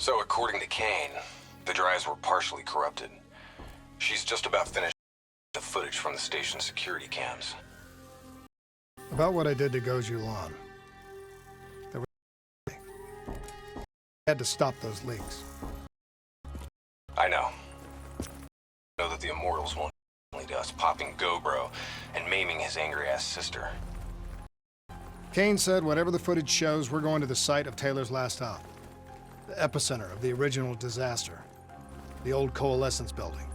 So according to Kane, the drives were partially corrupted. She's just about finished the footage from the station's security cams. About what I did to Goju Lan. There was I had to stop those leaks. I know. I know that the Immortals won't lead us popping Go-Bro and maiming his angry-ass sister. Kane said whatever the footage shows, we're going to the site of Taylor's last stop. The epicenter of the original disaster. The old Coalescence building.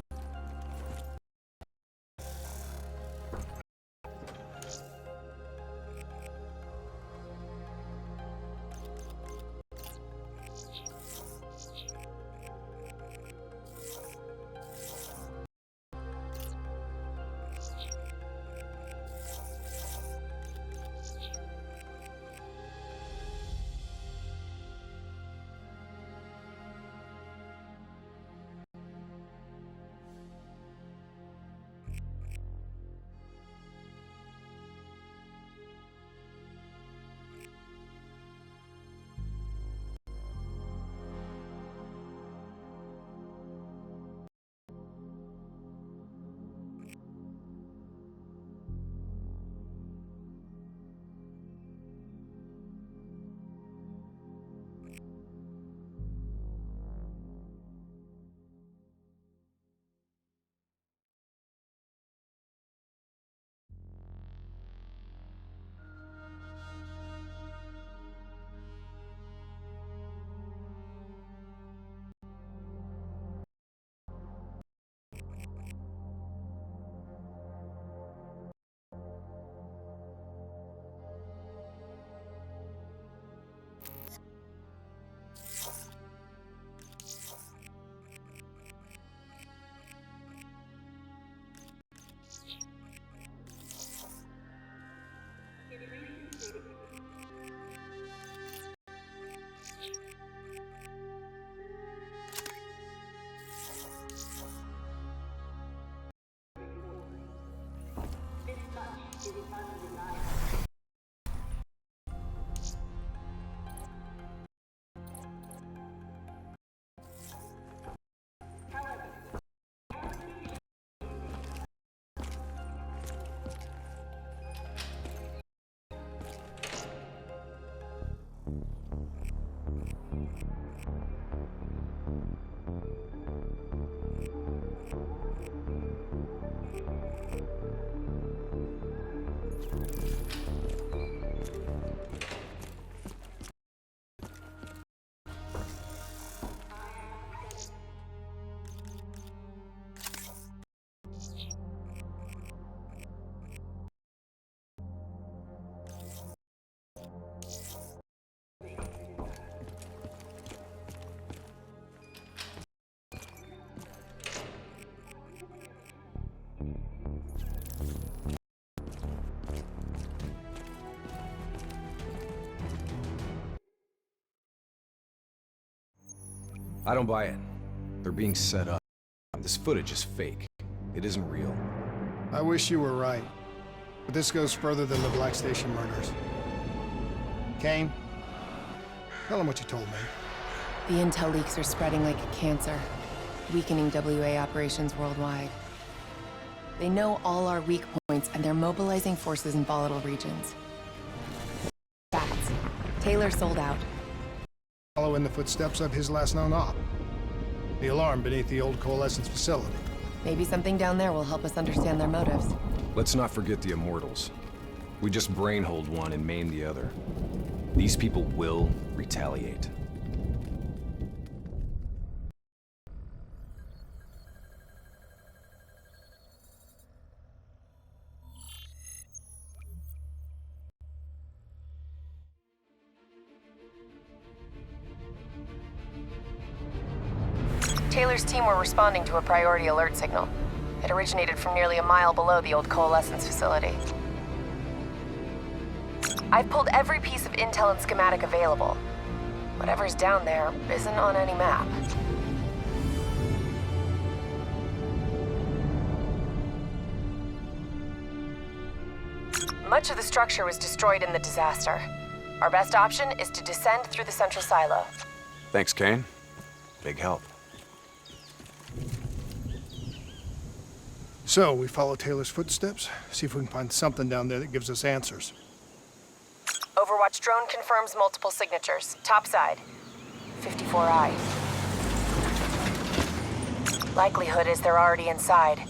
I don't buy it. They're being set up. This footage is fake. It isn't real. I wish you were right. But this goes further than the Black Station murders. Kane, tell him what you told me. The intel leaks are spreading like a cancer, weakening WA operations worldwide. They know all our weak points, and they're mobilizing forces in volatile regions. Facts. Taylor sold out. Follow in the footsteps of his last known op. The alarm beneath the old Coalescence facility. Maybe something down there will help us understand their motives. Let's not forget the Immortals. We just brainhold one and maim the other. These people will retaliate. Taylor's team were responding to a priority alert signal. It originated from nearly a mile below the old Coalescence facility. I've pulled every piece of intel and schematic available. Whatever's down there isn't on any map. Much of the structure was destroyed in the disaster. Our best option is to descend through the central silo. Thanks, Kane. Big help. So, we follow Taylor's footsteps, see if we can find something down there that gives us answers. Overwatch drone confirms multiple signatures. Topside. 54I. Likelihood is they're already inside.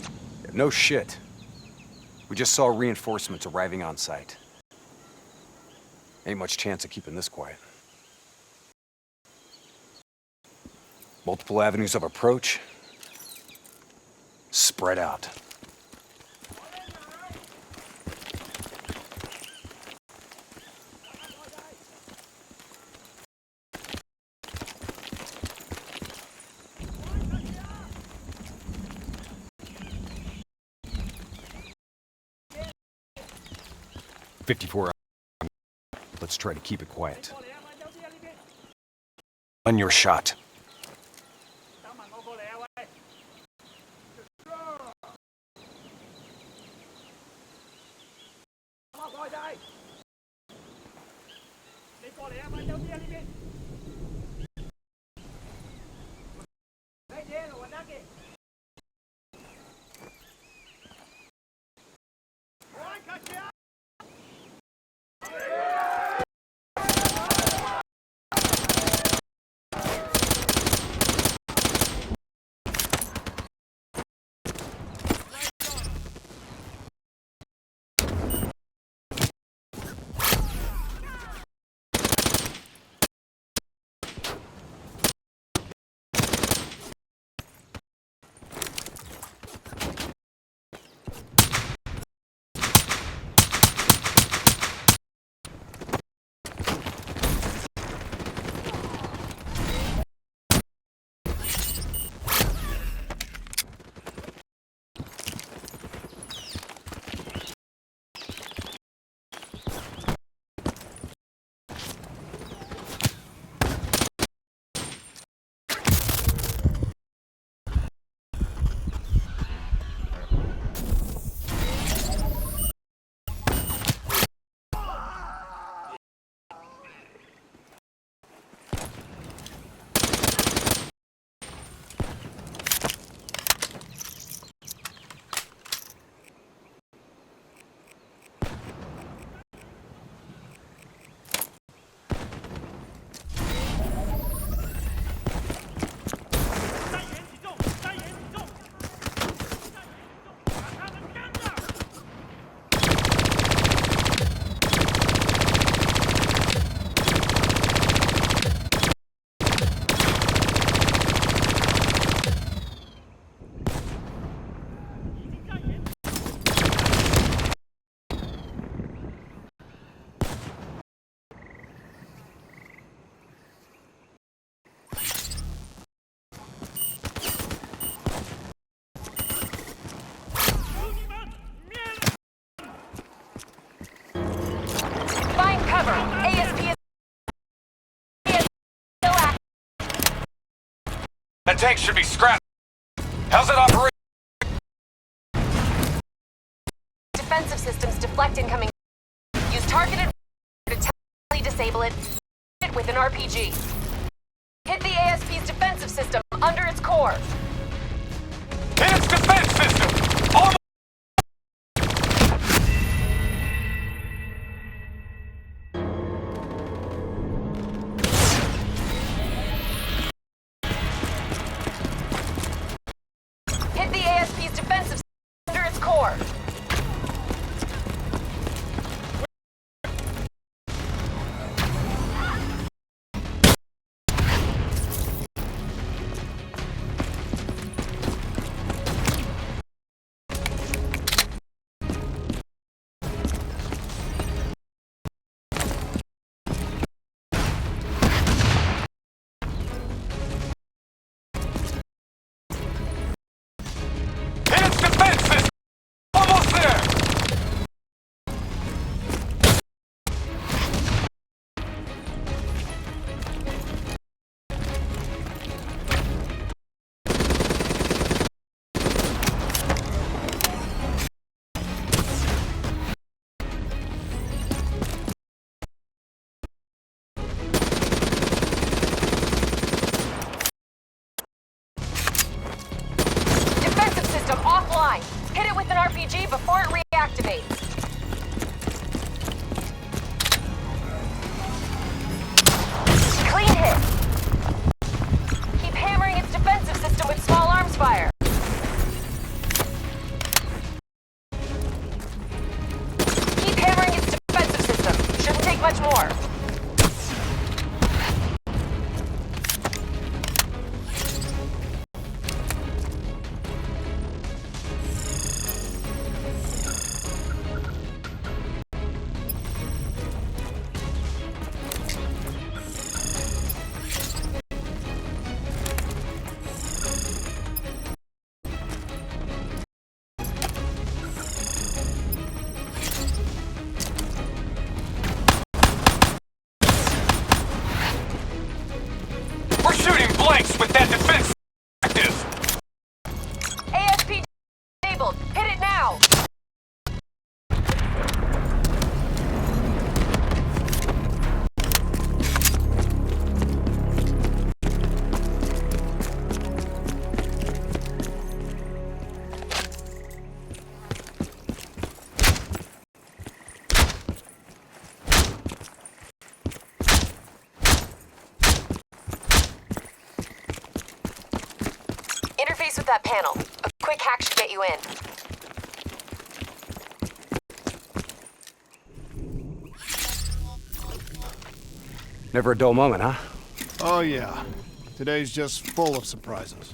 No shit. We just saw reinforcements arriving on site. Ain't much chance of keeping this quiet. Multiple avenues of approach. Spread out. "54. Let's try to keep it quiet. On your shot. That tank should be scrapped. How's it operate? Defensive systems deflect incoming. Use targeted to temporarily disable it with an RPG. Hit the ASP's defensive system under its core. Hit its defense system! On Hit the ASP's defensive system under its core. much more. We're shooting blanks with that defense active! ASP disabled. Hit it now. Interface with that panel. A quick hack should get you in. Never a dull moment, huh? Oh, yeah. Today's just full of surprises.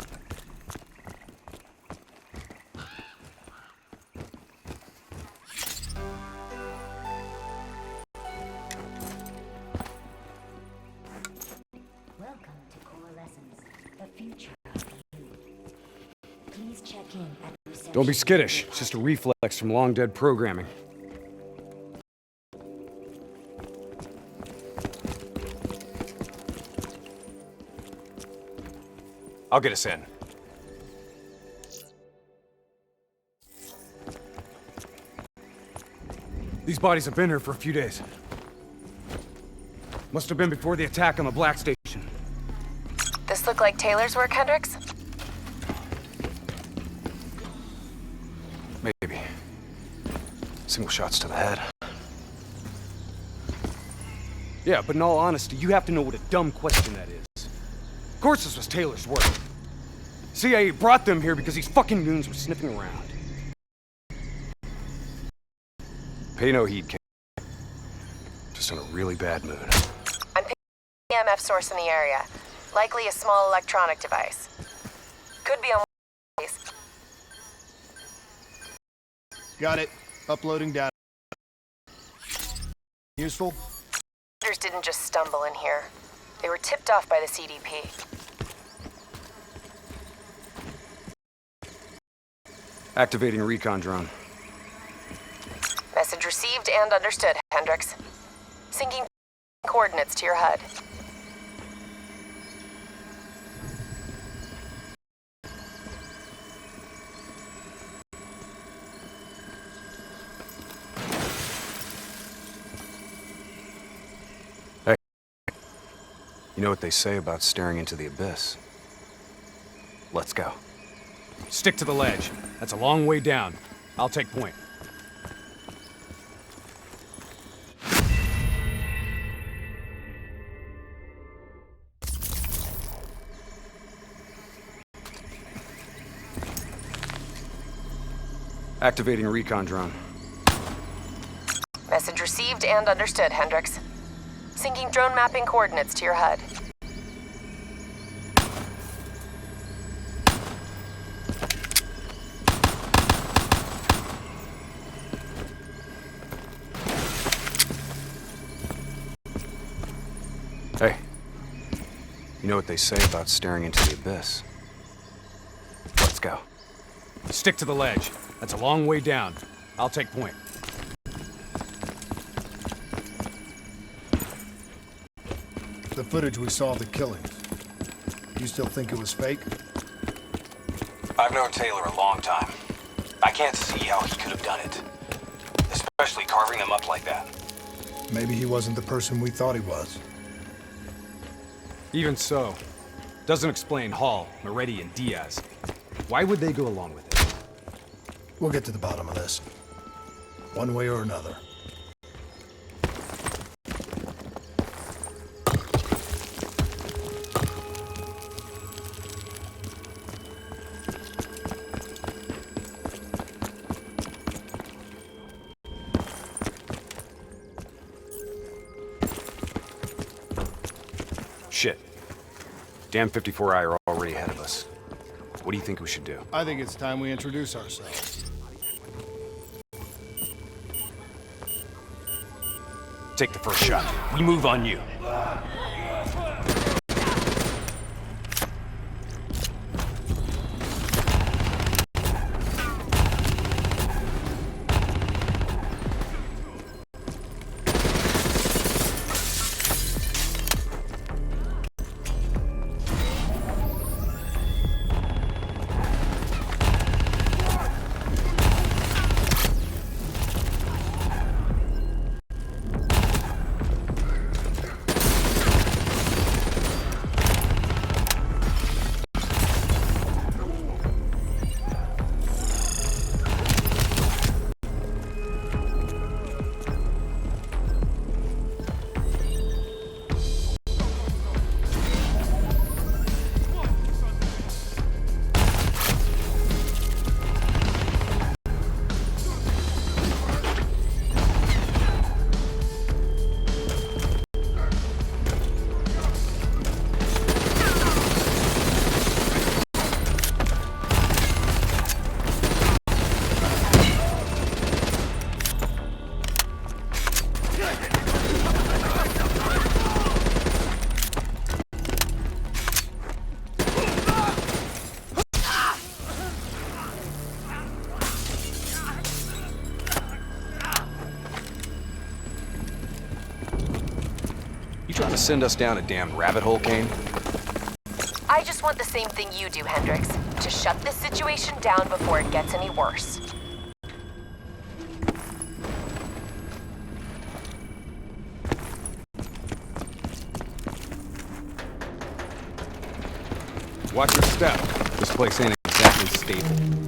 Welcome to Coalescence, the future of you. Please check in at reception. Don't be skittish. It's just a reflex from long-dead programming. I'll get us in. These bodies have been here for a few days. Must have been before the attack on the Black Station. This look like Taylor's work, Hendricks? Maybe. Single shots to the head. Yeah, but in all honesty, you have to know what a dumb question that is. Of course this was Taylor's work. CIA brought them here because these fucking goons were sniffing around. Pay no heed, Ken. Just in a really bad mood. I'm picking an EMF source in the area. Likely a small electronic device. Could be on one of these. Got it. Uploading data. Useful? Others didn't just stumble in here. They were tipped off by the CDP. Activating recon drone. Message received and understood, Hendricks. Syncing coordinates to your HUD. You know what they say about staring into the abyss? Let's go. Stick to the ledge. That's a long way down. I'll take point. Activating recon drone. Message received and understood, Hendricks. Syncing drone mapping coordinates to your HUD. Hey. You know what they say about staring into the abyss? Let's go. Stick to the ledge. That's a long way down. I'll take point. The footage we saw of the killings. You still think it was fake? I've known Taylor a long time. I can't see how he could have done it. Especially carving them up like that. Maybe he wasn't the person we thought he was. Even so, doesn't explain Hall, Moretti, and Diaz. Why would they go along with it? We'll get to the bottom of this. One way or another. Shit. Damn 54I are already ahead of us. What do you think we should do? I think it's time we introduce ourselves. Take the first shot. We move on you. Trying to send us down a damn rabbit hole, Kane? I just want the same thing you do, Hendricks. To shut this situation down before it gets any worse. Watch your step. This place ain't exactly stable.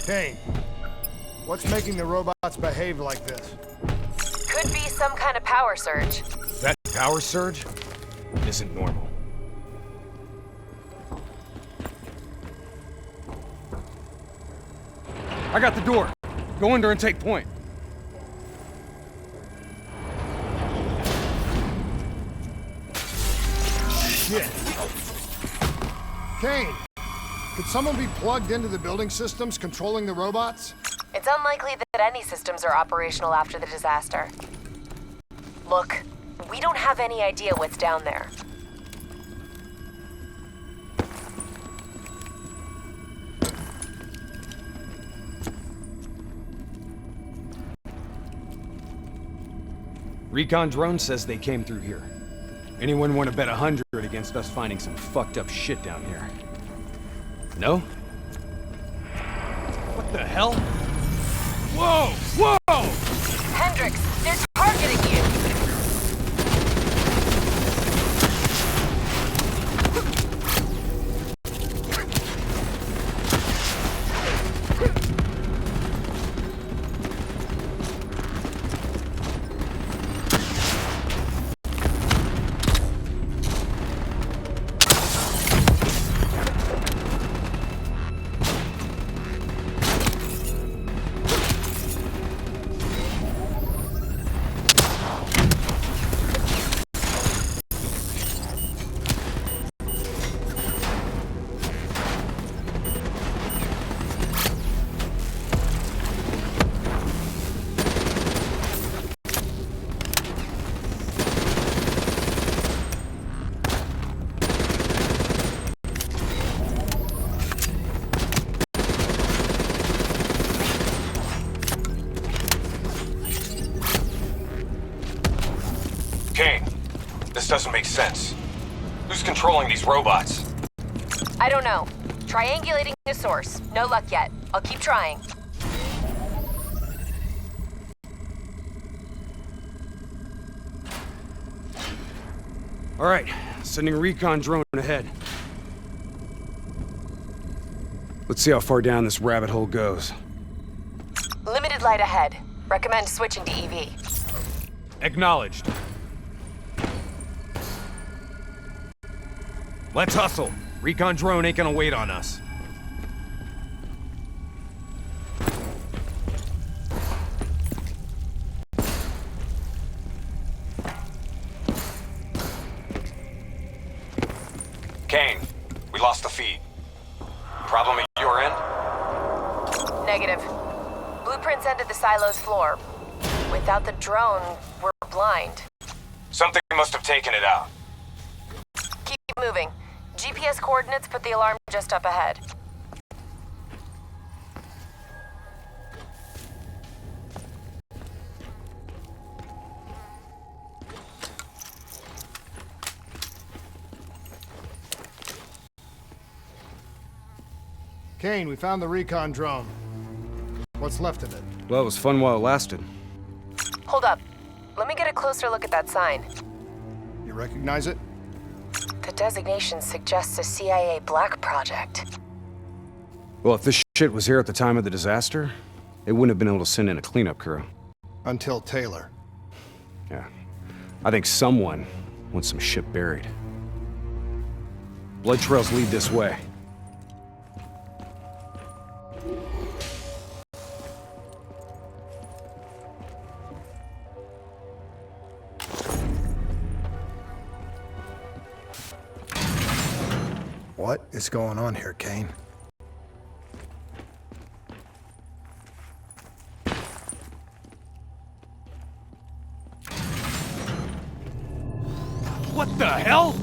Kane, what's making the robots behave like this? Could be some kind of power surge. That power surge isn't normal. I got the door. Go in there and take point. Shit. Kane, could someone be plugged into the building systems controlling the robots? It's unlikely that any systems are operational after the disaster. Look, we don't have any idea what's down there. Recon drone says they came through here. Anyone want to bet 100 against us finding some fucked up shit down here? No? What the hell? Whoa! Whoa! Hendricks, they're targeting you! Kane, this doesn't make sense. Who's controlling these robots? I don't know. Triangulating the source. No luck yet. I'll keep trying. All right, sending a recon drone ahead. Let's see how far down this rabbit hole goes. Limited light ahead. Recommend switching to EV. Acknowledged. Let's hustle. Recon drone ain't gonna wait on us. Kane, we lost the feed. Problem at your end? Negative. Blueprints ended the silo's floor. Without the drone, we're blind. Something must have taken it out. Keep moving. GPS coordinates put the alarm just up ahead. Kane, we found the recon drone. What's left of it? Well, it was fun while it lasted. Hold up. Let me get a closer look at that sign. You recognize it? The designation suggests a CIA black project. Well, if this shit was here at the time of the disaster, they wouldn't have been able to send in a cleanup crew. Until Taylor. Yeah. I think someone wants some shit buried. Blood trails lead this way. What is going on here, Kane? What the hell?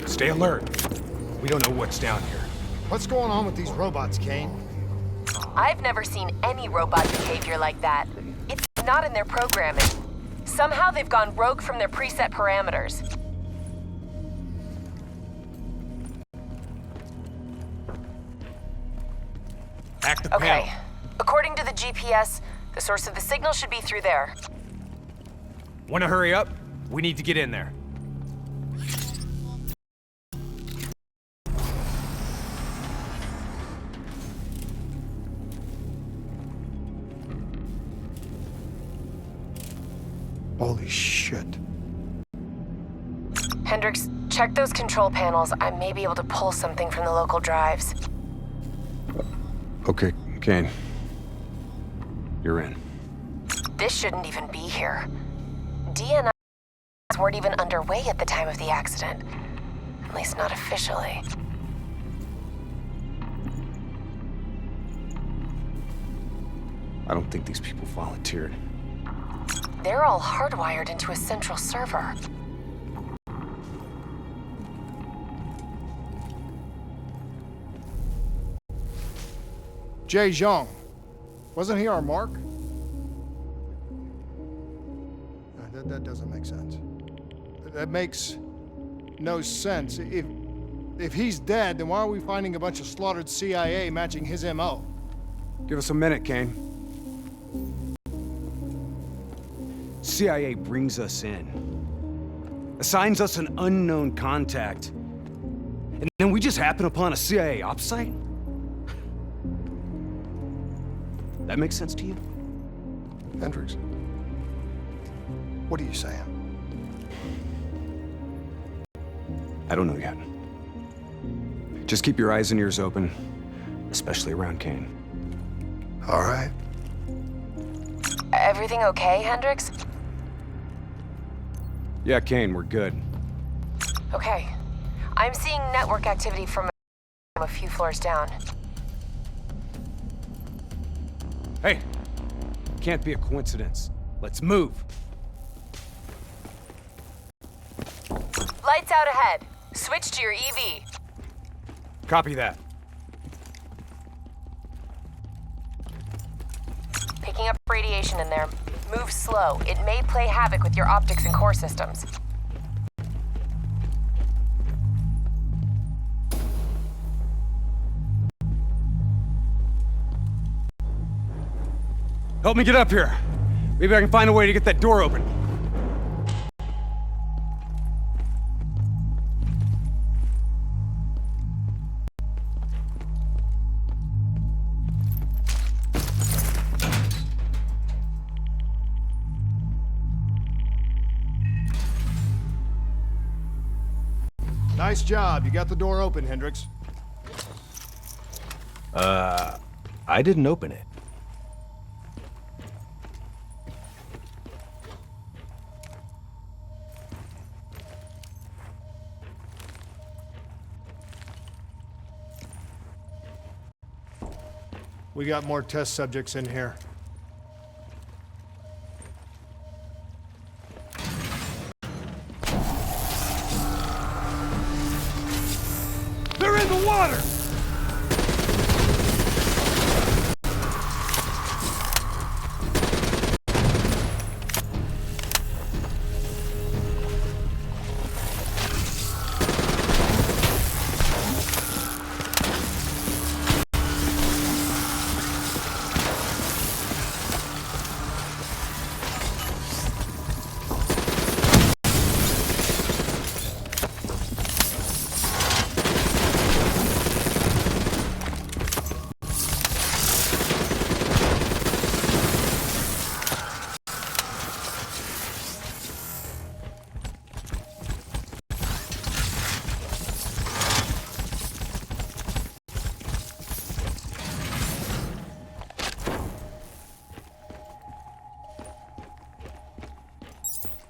Stay alert. We don't know what's down here. What's going on with these robots, Kane? I've never seen any robot behavior like that. It's not in their programming. Somehow they've gone rogue from their preset parameters. Hack the panel. Okay. According to the GPS, the source of the signal should be through there. Want to hurry up? We need to get in there. Holy shit. Hendricks, check those control panels. I may be able to pull something from the local drives. Okay, Kane. You're in. This shouldn't even be here. DNIs weren't even underway at the time of the accident. At least not officially. I don't think these people volunteered. They're all hardwired into a central server. Jay Zhang. Wasn't he our mark? That doesn't make sense. That makes no sense. If he's dead, then why are we finding a bunch of slaughtered CIA matching his MO? Give us a minute, Kane. CIA brings us in, assigns us an unknown contact, and then we just happen upon a CIA ops site? That makes sense to you? Hendricks, what are you saying? I don't know yet. Just keep your eyes and ears open, especially around Kane. All right. Everything okay, Hendricks? Yeah, Kane, we're good. Okay. I'm seeing network activity from a few floors down. Hey! Can't be a coincidence. Let's move! Lights out ahead. Switch to your EV. Copy that. Picking up radiation in there. Move slow. It may play havoc with your optics and core systems. Help me get up here. Maybe I can find a way to get that door open. Nice job. You got the door open, Hendricks. I didn't open it. We got more test subjects in here. They're in the water!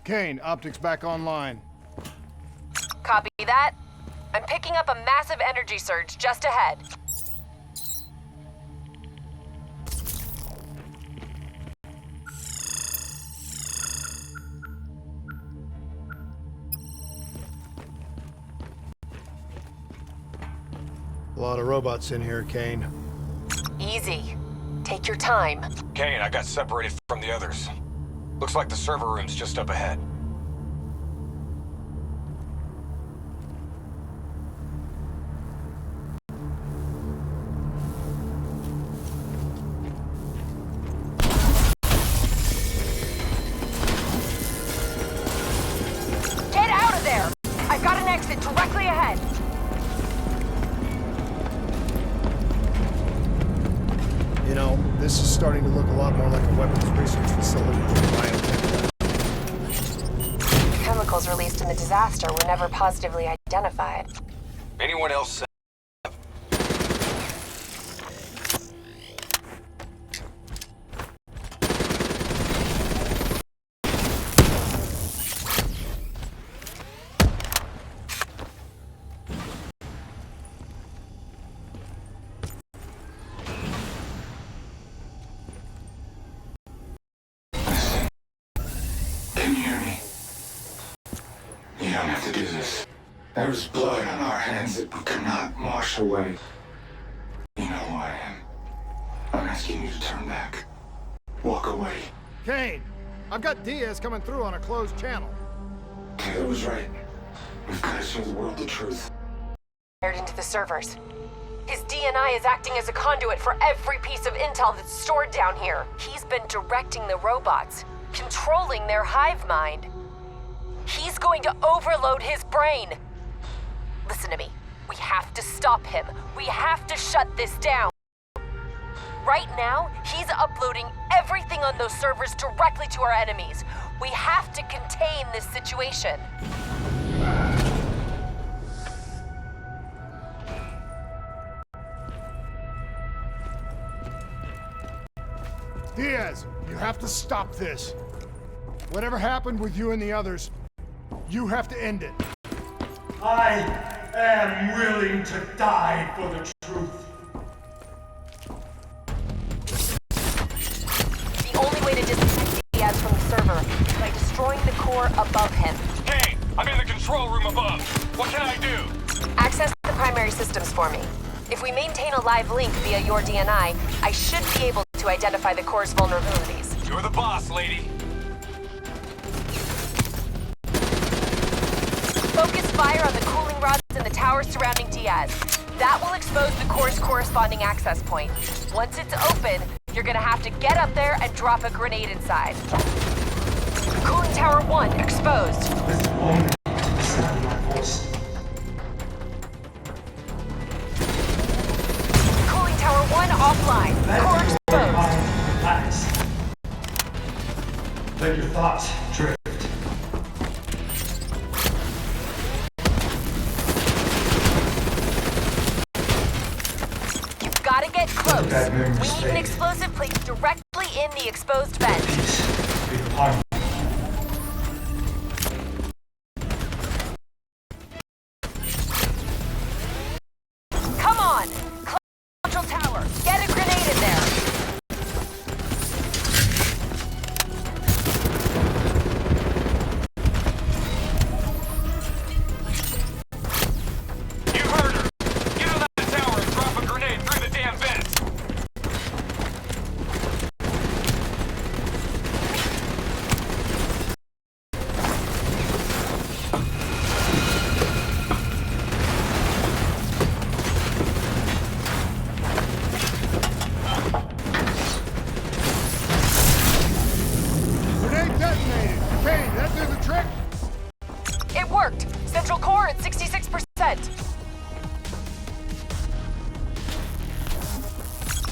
Kane, optics back online. Copy that. I'm picking up a massive energy surge just ahead. A lot of robots in here, Kane. Easy. Take your time. Kane, I got separated from the others. Looks like the server room's just up ahead. Get out of there! I've got an exit directly ahead. You know, this is starting to look a lot more like a weapons research facility than a biotech. Chemicals released in the disaster were never positively identified. Anyone else? Can you hear me? You don't have to do this. There was blood on our hands that we could not wash away. You know who I am. I'm asking you to turn back. Walk away. Kane, I've got Diaz coming through on a closed channel. Taylor was right. We've got to show the world the truth. Fired into the servers. His DNI is acting as a conduit for every piece of intel that's stored down here. He's been directing the robots, controlling their hive mind. He's going to overload his brain. Listen to me. We have to stop him. We have to shut this down. Right now, he's uploading everything on those servers directly to our enemies. We have to contain this situation. have to stop this. Whatever happened with you and the others, you have to end it. I am willing to die for the truth. The only way to disconnect Diaz from the server is by destroying the core above him. Hey, I'm in the control room above. What can I do? Access the primary systems for me. If we maintain a live link via your DNI, I should be able to identify the core's vulnerabilities. You're the boss, lady. Focus fire on the cooling rods in the towers surrounding Diaz. That will expose the core's corresponding access point. Once it's open, you're gonna have to get up there and drop a grenade inside. Cooling Tower 1 exposed. This only to the sound of my voice. Cooling Tower 1 offline. Core Let your exposed. mind relax. Let your thoughts drift. You've gotta get close. That mere We need an mistake. explosive placed directly in the exposed vent. Peace be upon you. Come on! Central Tower, get a grenade in there! You heard her. Get on that tower and drop a grenade through the damn vents. Grenade detonated. Kane, that do the trick? It worked! Central core at 66%.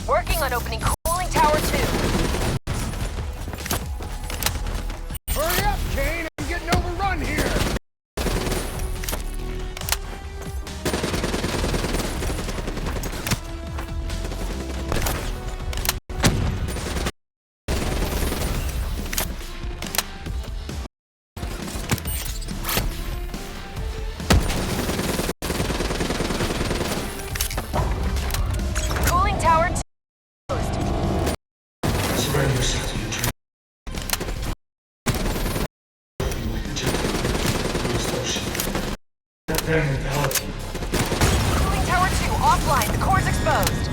Working on opening cooling tower 2. Hurry up, Kane! I'm getting overrun here! Cooling tower 2 closed. Surrender yourself to your dream. Let them envelop you. Cooling tower 2 offline. The core's exposed.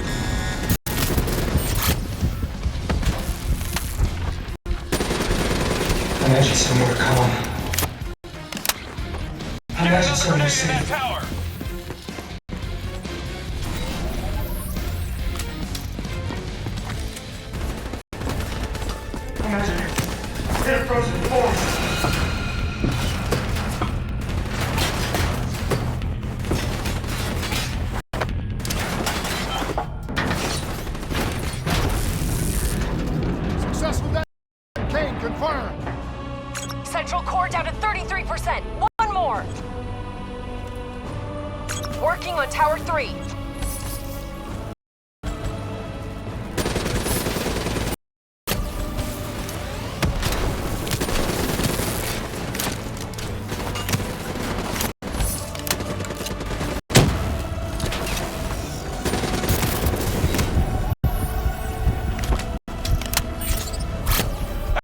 Imagine somewhere calm. Get Imagine another somewhere grenade in safe. that tower. Imagine you in a frozen forest. Successful that. Kane, confirmed. Central core down to 33%. One more. Working on tower 3.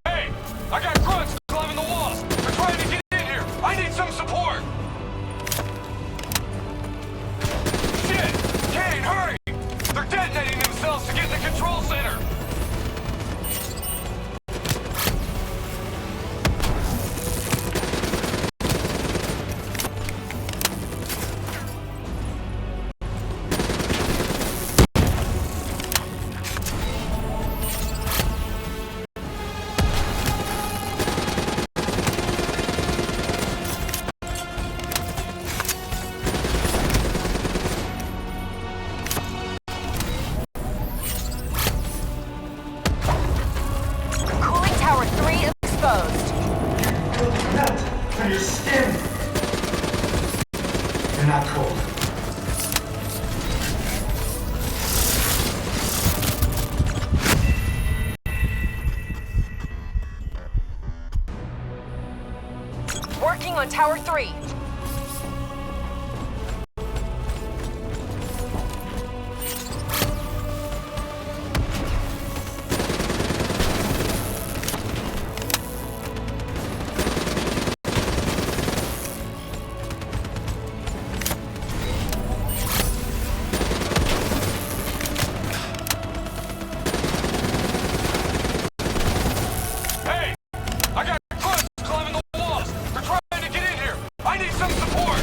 Hey, I got grunts climbing the walls. They're trying to get in here. I need some support. Shit! Kane, hurry! They're detonating themselves to get in the control center. Cooling tower 3 exposed. You'll melt from your skin. You're not cold. Tower 3. Hey! I got grunts climbing the walls! They're trying to get in here! I need some support!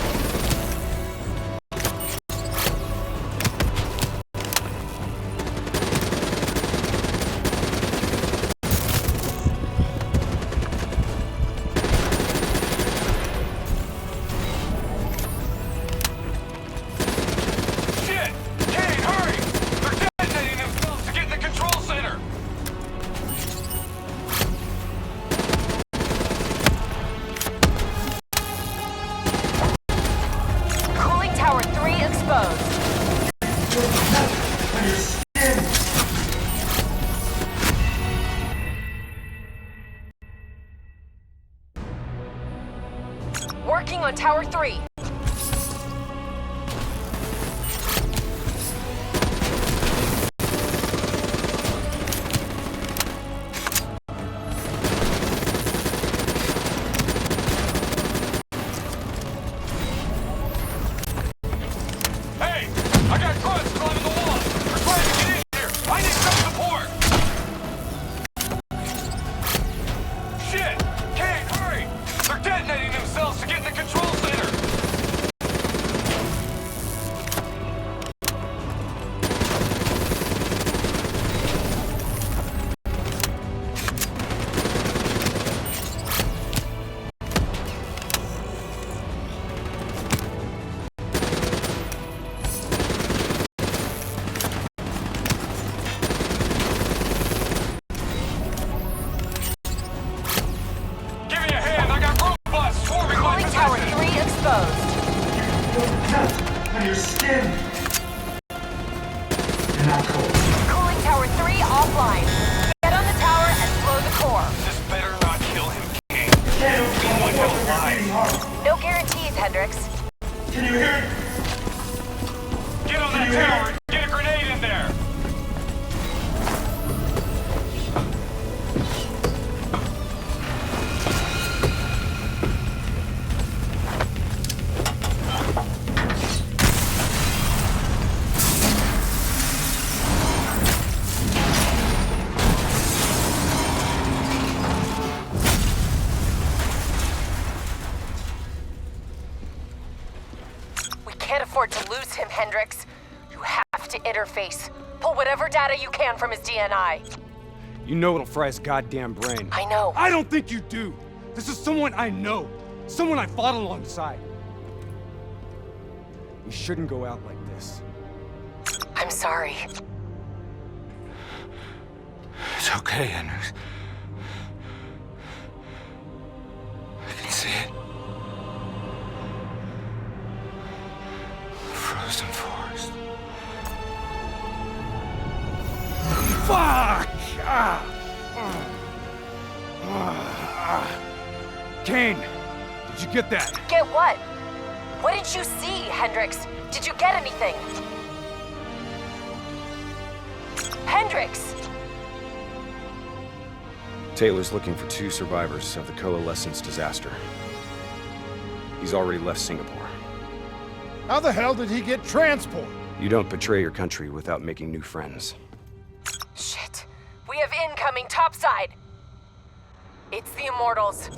Shit! Kane, hurry! They're detonating themselves to get in the control center! Cooling Tower 3 exposed. Working on Tower 3. Hey! I got grunts climbing the walls! They're trying to get in here! I need some support! Shit! Kane, hurry! They're detonating themselves to get in the control center! Give me a hand! I got robots swarming my Cooling Tower position! 3 exposed. On your skin. You're not cold. Cooling Tower 3 offline. Get on the tower and blow the core. This better not kill him, King. Can't open want the him door for alive. beating heart. No guarantees, Hendricks. Can you hear it? Get on that tower and get a grenade in there! We can't afford to lose him, Hendricks. You have to interface. Pull whatever data you can from his DNI. You know it'll fry his goddamn brain. I know. I don't think you do. This is someone I know. Someone I fought alongside. We shouldn't go out like this. I'm sorry. It's okay, Hendricks. I can see it. Frozen forest. Fuck! Kane, did you get that? Get what? What did you see, Hendricks? Did you get anything? Hendricks! Taylor's looking for 2 survivors of the Coalescence disaster. He's already left Singapore. How the hell did he get transport? You don't betray your country without making new friends. Shit. We have incoming topside. It's the Immortals.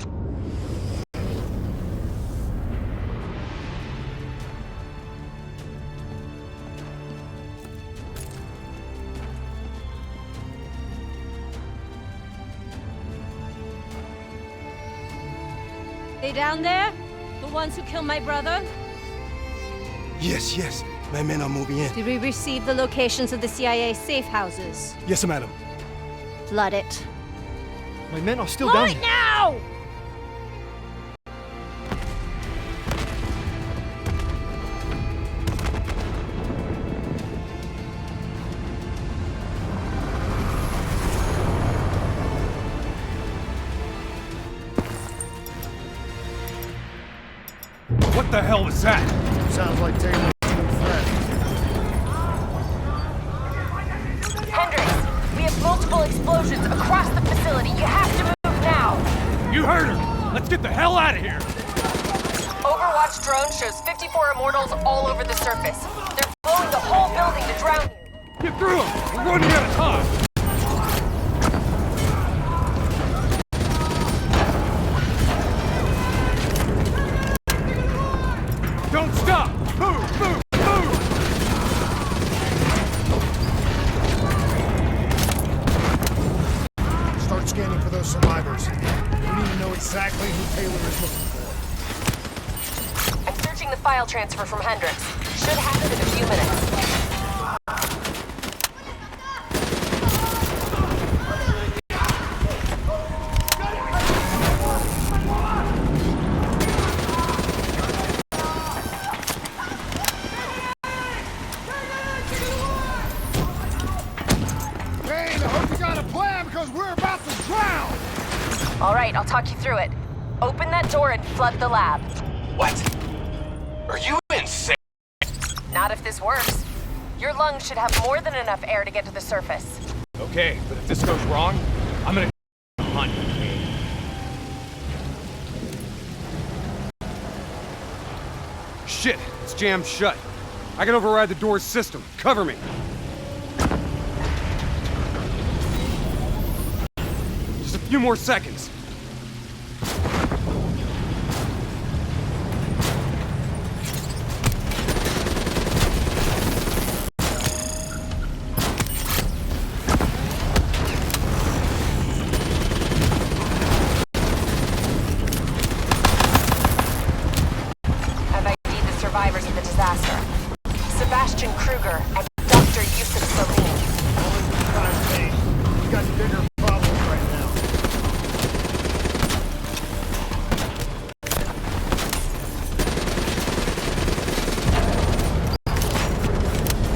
They down there? The ones who killed my brother? Yes, yes. My men are moving in. Did we receive the locations of the CIA safe houses? Yes, madam. Flood it. My men are still Blow down it here. now! What the hell was that? Sounds like Taylor's new friend. Hendricks, we have multiple explosions across the facility. You have to move now. You heard her! Let's get the hell out of here! Overwatch drone shows 54 immortals all over the surface. They're blowing the whole building to drown you. Get through them! We're running out of time! Don't stop! Move! Move! Move! Start scanning for those survivors. We need to know exactly who Taylor is looking for. I'm searching the file transfer from Hendricks. Should have it in a few minutes. Hey, I hope you got a plan because we're about to drown! All right, I'll talk you through it. Open that door and flood the lab. What? Are you insane? Not if this works. Your lungs should have more than enough air to get to the surface. Okay, but if this goes wrong, I'm gonna hunt you. Shit, it's jammed shut. I can override the door's system. Cover me. Just a few more seconds. I've ID'd the survivors of the disaster. Sebastian Kruger and Dr. Yusuf Salim. We got bigger problems right now.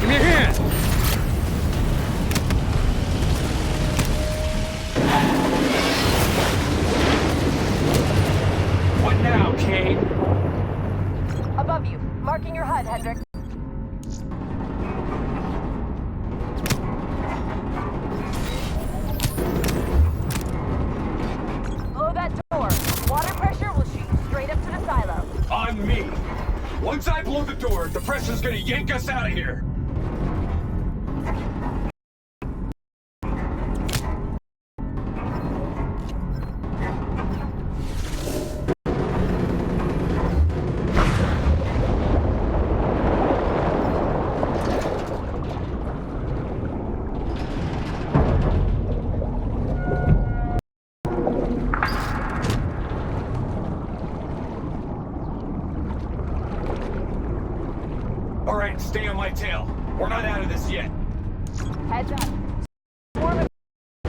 Give me a hand! What now, Kane? Above you, marking your HUD, Hendricks. Blow that door. Water pressure will shoot you straight up to the silo. On me. Once I blow the door, the pressure's gonna yank us out of here. All right, stay on my tail. We're not out of this yet. Heads up. Swarm of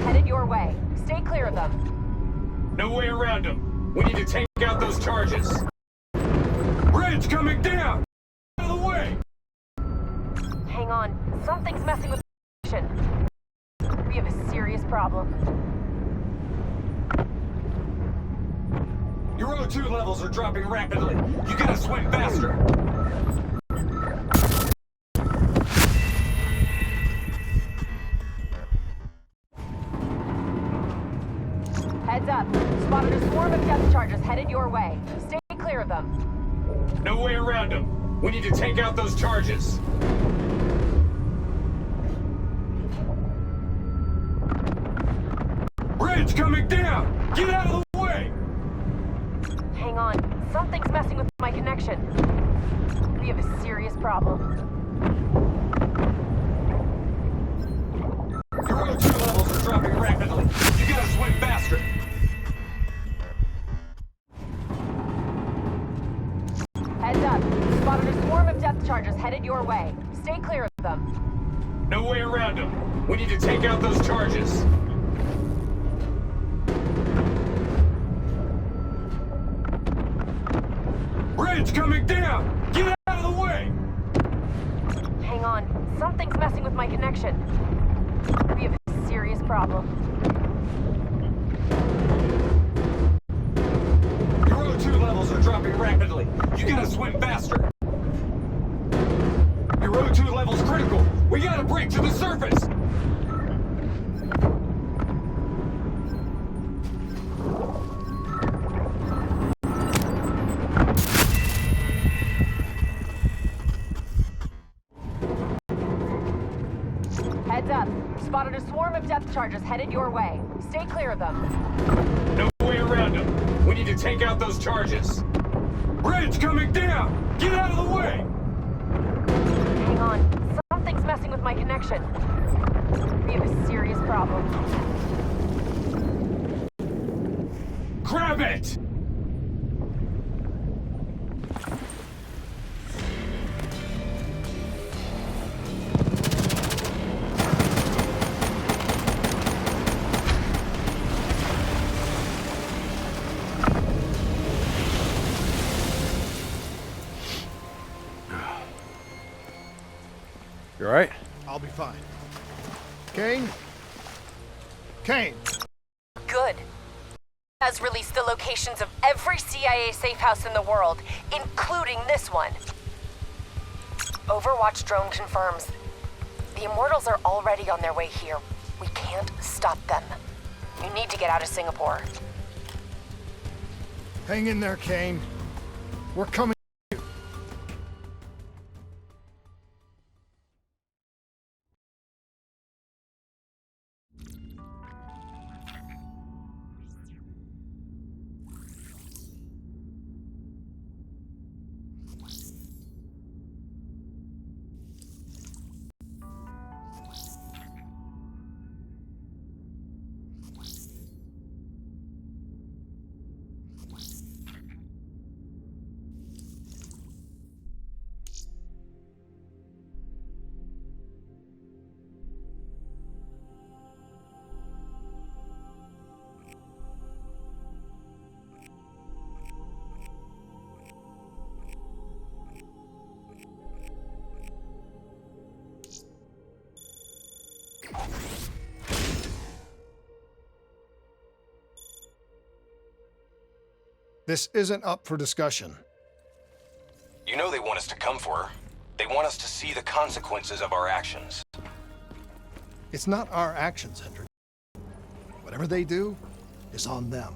headed your way. Stay clear of them. No way around them. We need to take out those charges. Bridge coming down! Out of the way! Hang on. Something's messing with the connection. We have a serious problem. Your O2 levels are dropping rapidly. You gotta swim faster. Heads up. Spotted a swarm of depth charges headed your way. Stay clear of them. No way around them. We need to take out those charges. Bridge coming down! Get out of the way! Hang on. Something's messing with my connection. We have a serious problem. Your O2 levels are dropping rapidly. You gotta swim faster. Heads up. Spotted a swarm of depth charges headed your way. Stay clear of them. No way around them. We need to take out those charges. Bridge coming down! Get out of the way! Hang on. Something's messing with my connection. We have a serious problem. Your O2 levels are dropping rapidly. badly. You gotta swim faster. Your O2 level's critical. We gotta break to the surface. Heads up. Spotted a swarm of depth charges headed your way. Stay clear of them. No way around them. We need to take out those charges. Bridge coming down! Get out of the way! Hang on. Something's messing with my connection. We have a serious problem. Grab it! You all right? I'll be fine. Kane? Kane! Good. Has released the locations of every CIA safe house in the world, including this one. Overwatch drone confirms. The Immortals are already on their way here. We can't stop them. You need to get out of Singapore. Hang in there, Kane. We're coming. This isn't up for discussion. You know they want us to come for her. They want us to see the consequences of our actions. It's not our actions, Hendrik. Whatever they do is on them.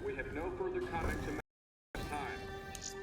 We have no further comment to make at this time.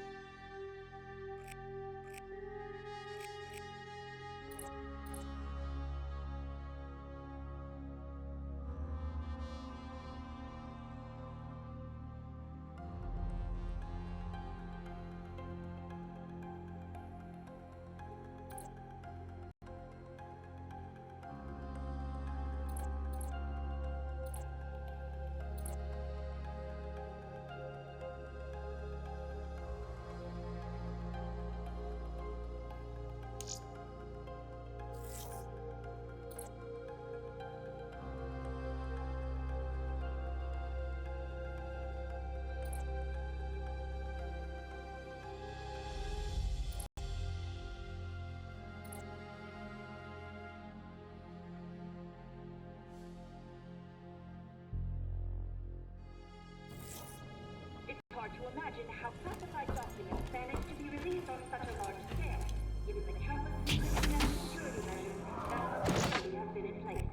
It's hard to imagine how classified documents managed to be released on such a large scale, given the countless encryption and security measures that already have been in place.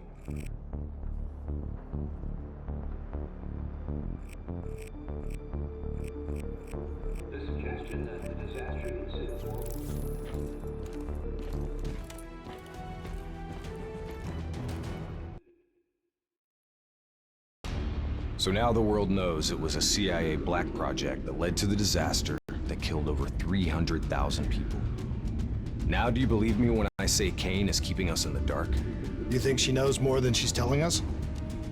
The suggestion that the disaster in Singapore So now the world knows it was a CIA black project that led to the disaster that killed over 300,000 people. Now do you believe me when I say Kane is keeping us in the dark? You think she knows more than she's telling us?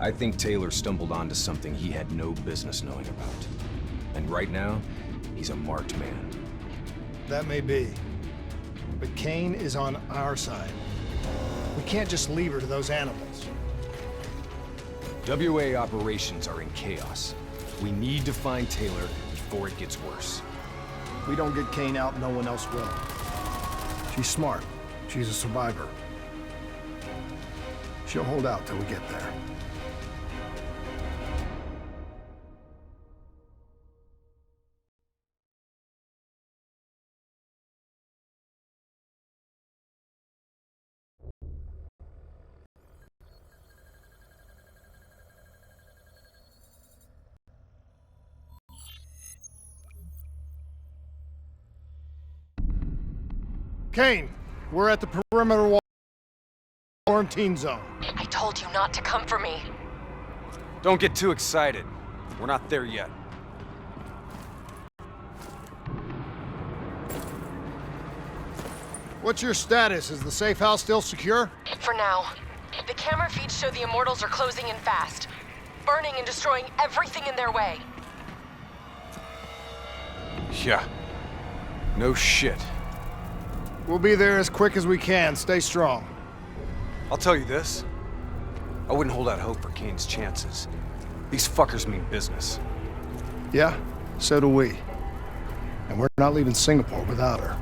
I think Taylor stumbled onto something he had no business knowing about. And right now, he's a marked man. That may be. But Kane is on our side. We can't just leave her to those animals. WA operations are in chaos. We need to find Taylor before it gets worse. We don't get Kane out, no one else will. She's smart. She's a survivor. She'll hold out till we get there. Kane, we're at the perimeter wall quarantine zone. I told you not to come for me. Don't get too excited. We're not there yet. What's your status? Is the safe house still secure? For now. The camera feeds show the Immortals are closing in fast, burning and destroying everything in their way. Yeah. No shit. We'll be there as quick as we can. Stay strong. I'll tell you this. I wouldn't hold out hope for Kane's chances. These fuckers mean business. Yeah, so do we. And we're not leaving Singapore without her.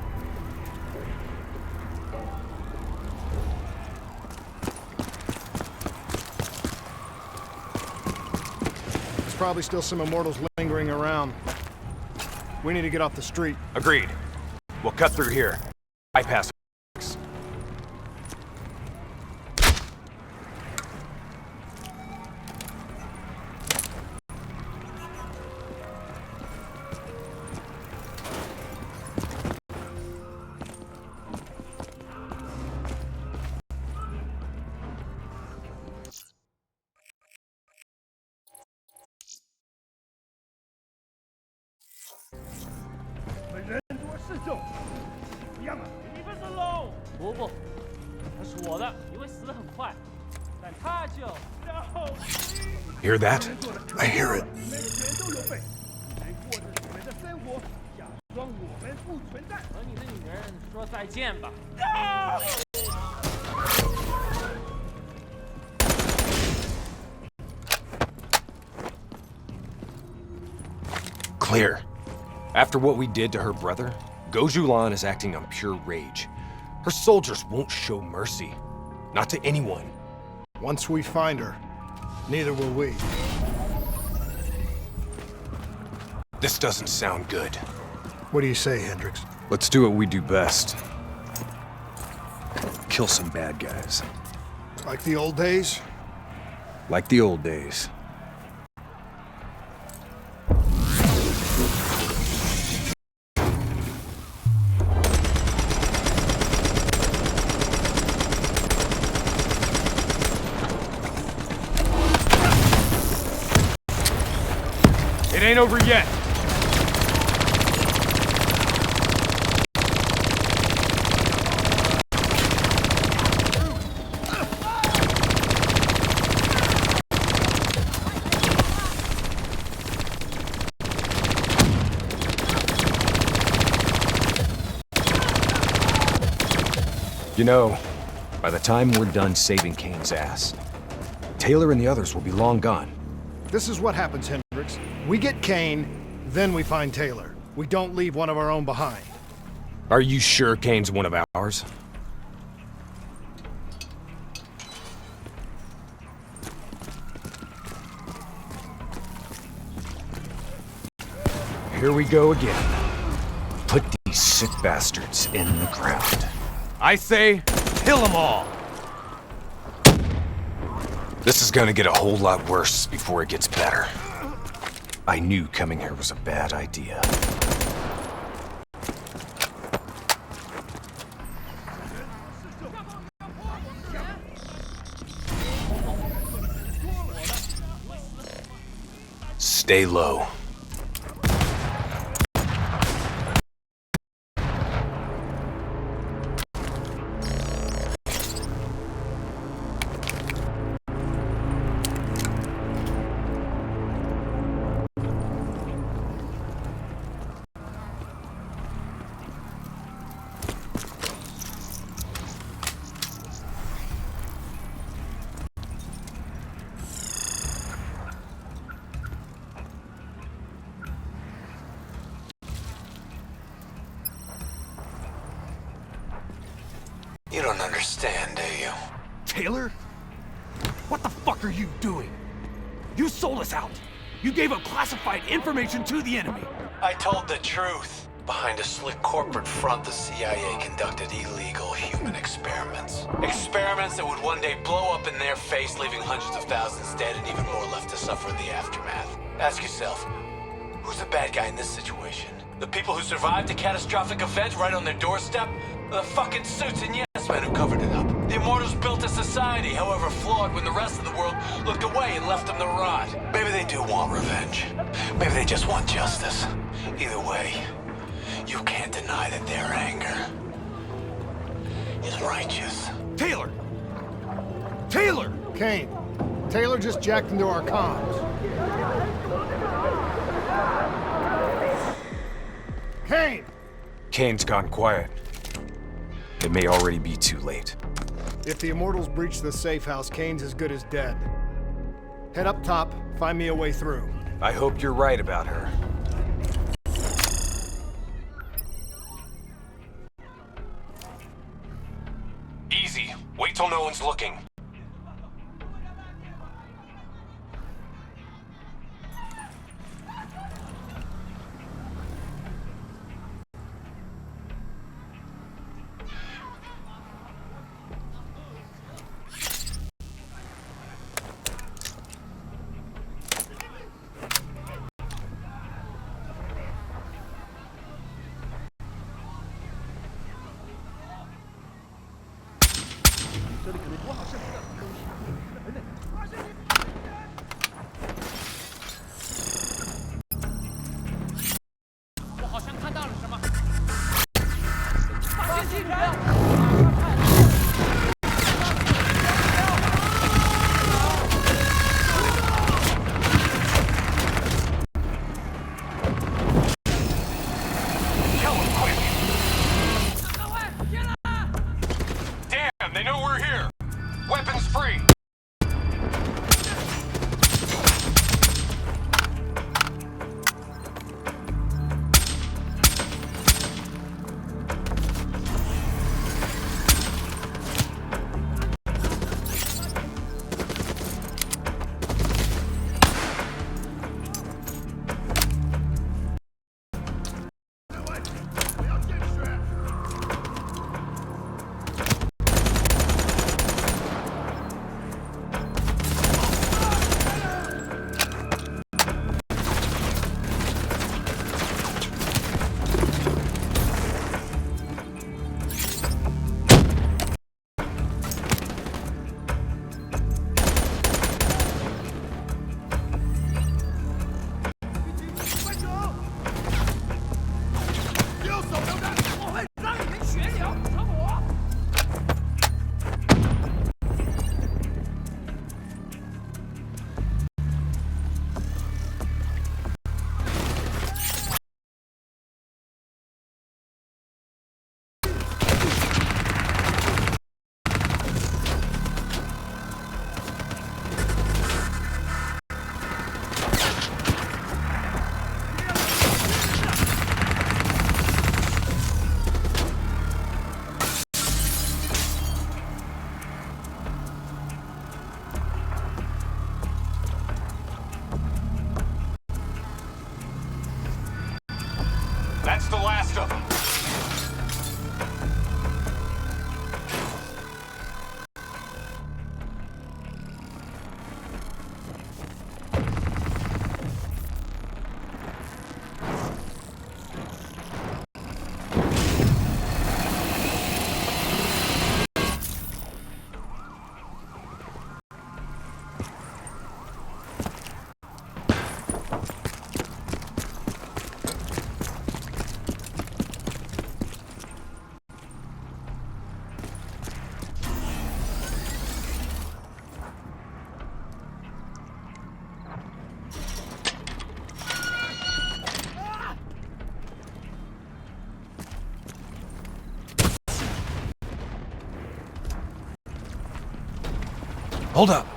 There's probably still some Immortals lingering around. We need to get off the street. Agreed. We'll cut through here. Bypass. Hear that? I hear it. Clear. After what we did to her brother, Gojulan is acting on pure rage. Her soldiers won't show mercy. Not to anyone. Once we find her, neither will we. This doesn't sound good. What do you say, Hendricks? Let's do what we do best. Kill some bad guys. Like the old days? Like the old days. It ain't over yet. You know, by the time we're done saving Kane's ass, Taylor and the others will be long gone. This is what happens, Hendricks. We get Kane, then we find Taylor. We don't leave one of our own behind. Are you sure Kane's one of ours? Here we go again. Put these sick bastards in the ground. I say, kill them all! This is gonna get a whole lot worse before it gets better. I knew coming here was a bad idea. Stay low. You don't understand, do you? Taylor? What the fuck are you doing? You sold us out. You gave up classified information to the enemy. I told the truth. Behind a slick corporate front, the CIA conducted illegal human experiments. Experiments that would one day blow up in their face, leaving hundreds of thousands dead and even more left to suffer in the aftermath. Ask yourself, who's the bad guy in this situation? The people who survived a catastrophic event right on their doorstep? Or the fucking suits and yes men who covered it up? The Immortals built a society, however flawed, when the rest of the world looked away and left them to rot. Maybe they do want revenge. Maybe they just want justice. Either way, you can't deny that their anger is righteous. Taylor! Taylor! Kane, Taylor just jacked into our comms. Kane! Kane's gone quiet. It may already be too late. If the Immortals breach the safe house, Kane's as good as dead. Head up top, find me a way through. I hope you're right about her. Easy. Wait till no one's looking. They know we're here. Weapons free. That's the last of them. Hold up.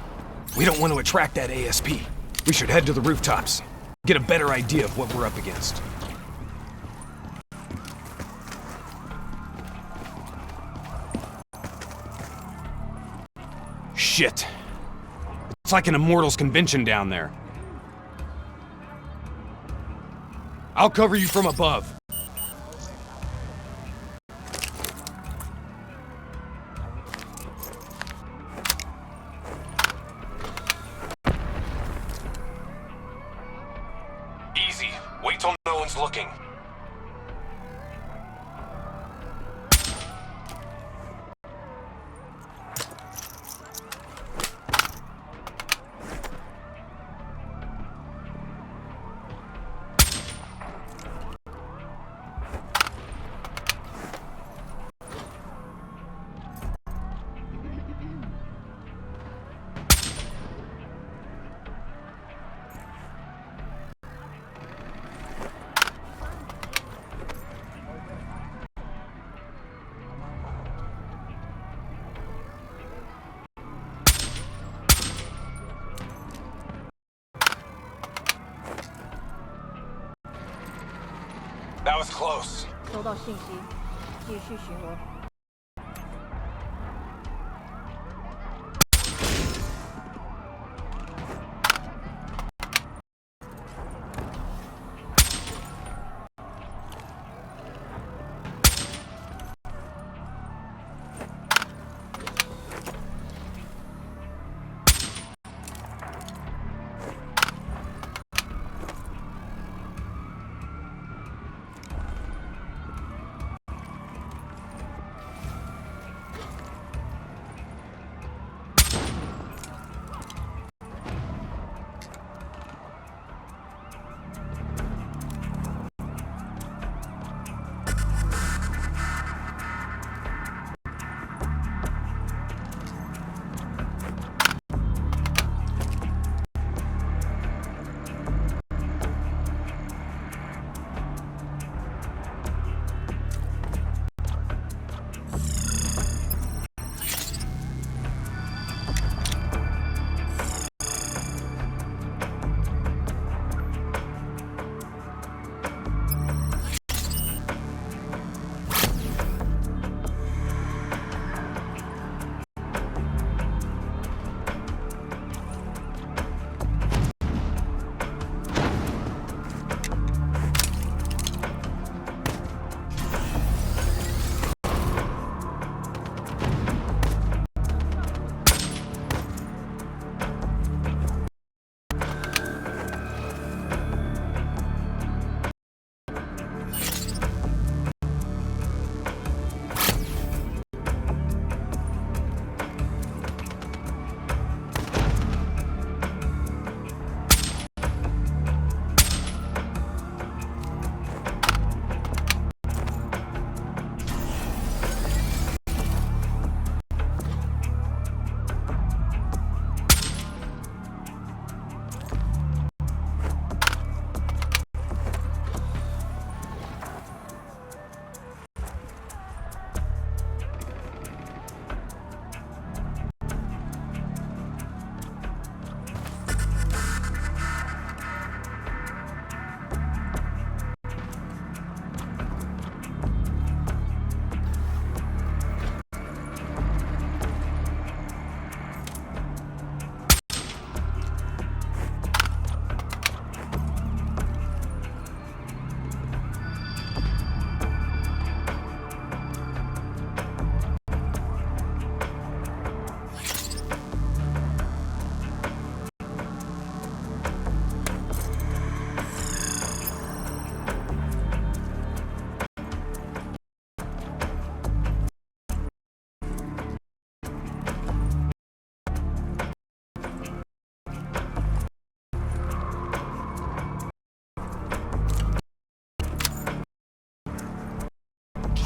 We don't want to attract that ASP. We should head to the rooftops. Get a better idea of what we're up against. Shit. It's like an Immortals convention down there. I'll cover you from above. Easy. Wait till no one's looking. That was close. 收到信息，继续巡逻。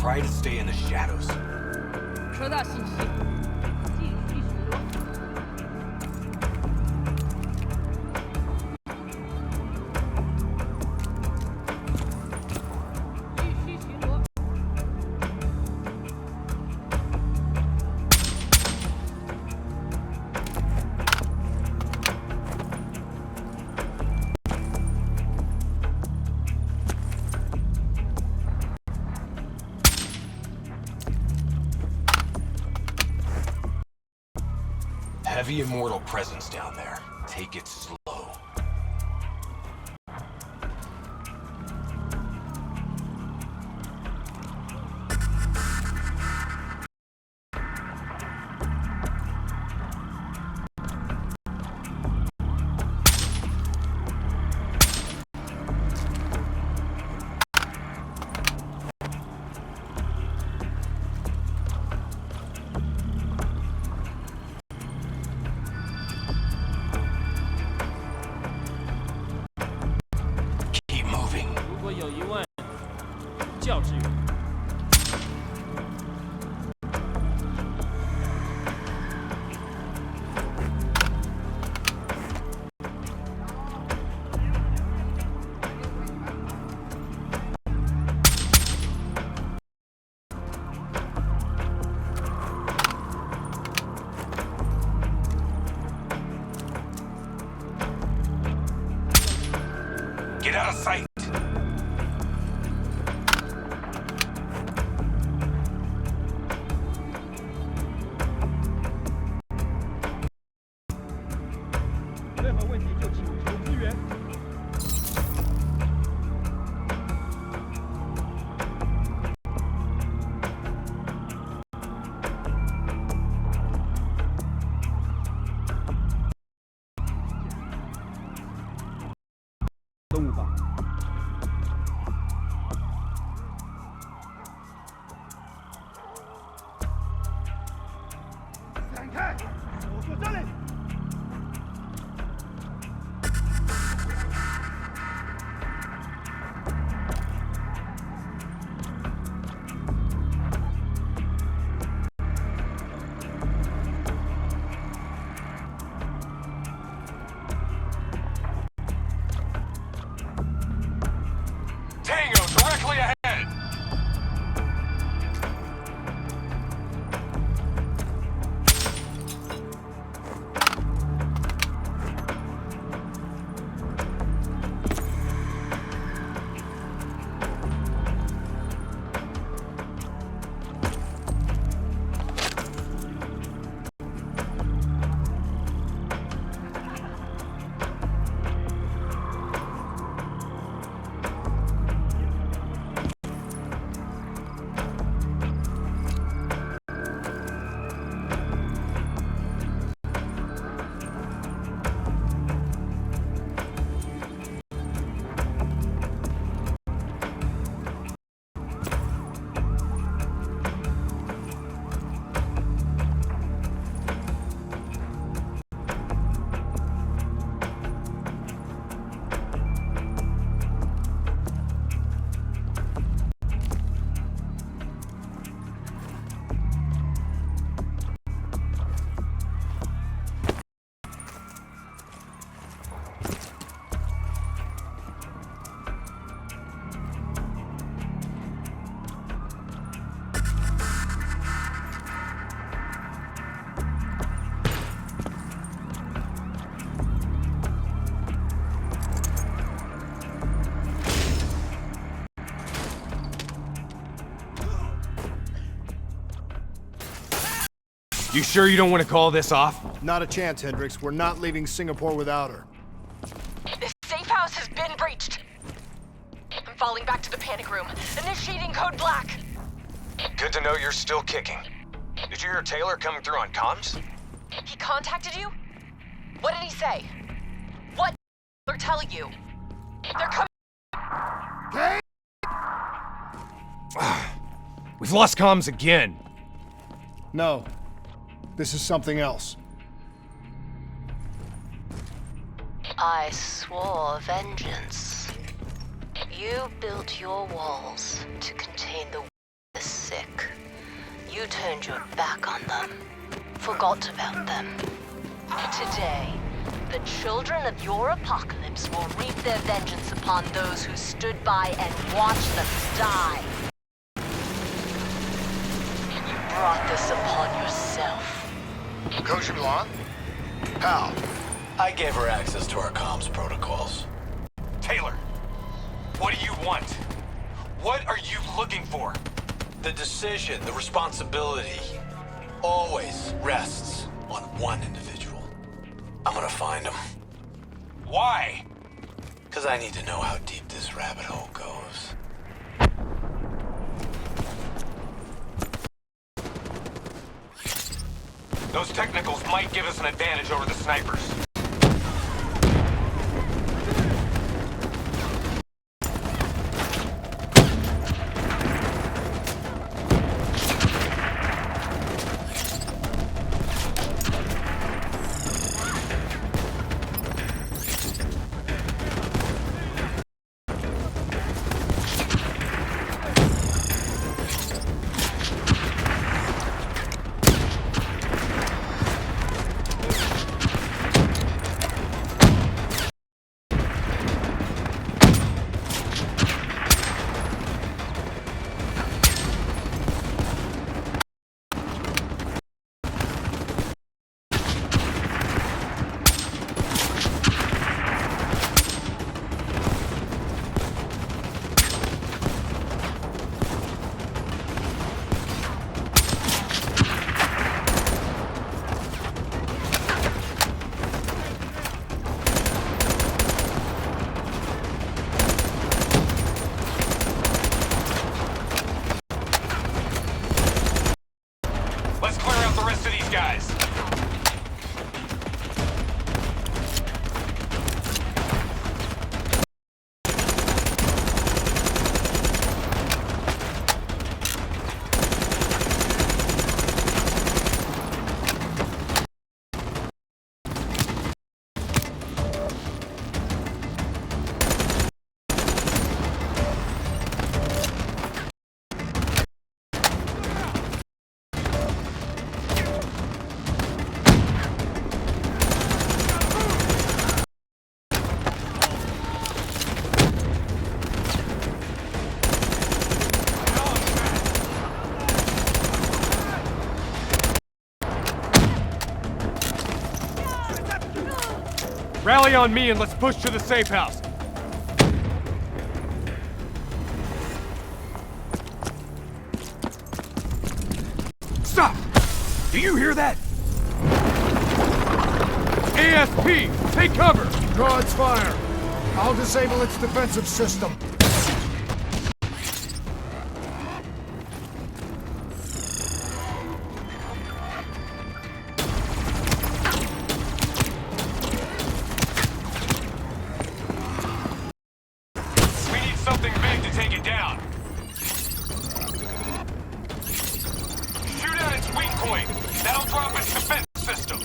Try to stay in the shadows. 收到信息，继续巡逻。继续巡逻。heavy immortal presence down there. Take it slow. Keep moving. 如果有疑问，教支援。 Get out of sight. Tango directly ahead! You sure you don't want to call this off? Not a chance, Hendricks. We're not leaving Singapore without her. The safe house has been breached. I'm falling back to the panic room. Initiating code black. Good to know you're still kicking. Did you hear Taylor coming through on comms? He contacted you? What did he say? What they're telling you? They're coming. Hey! We've lost comms again. No. This is something else. I swore vengeance. You built your walls to contain the sick. You turned your back on them, forgot about them. Today, the children of your apocalypse will reap their vengeance upon those who stood by and watched them die. You brought this upon yourself. Kosher Milan? How? I gave her access to our comms protocols. Taylor, what do you want? What are you looking for? The decision, the responsibility, always rests on one individual. I'm gonna find him. Why? Because I need to know how deep this rabbit hole goes. Those technicals might give us an advantage over the snipers. Rally on me and let's push to the safe house. Stop! Do you hear that? ASP, take cover! Draw its fire. I'll disable its defensive system. Something big to take it down. Shoot at its weak point. That'll drop its defense system.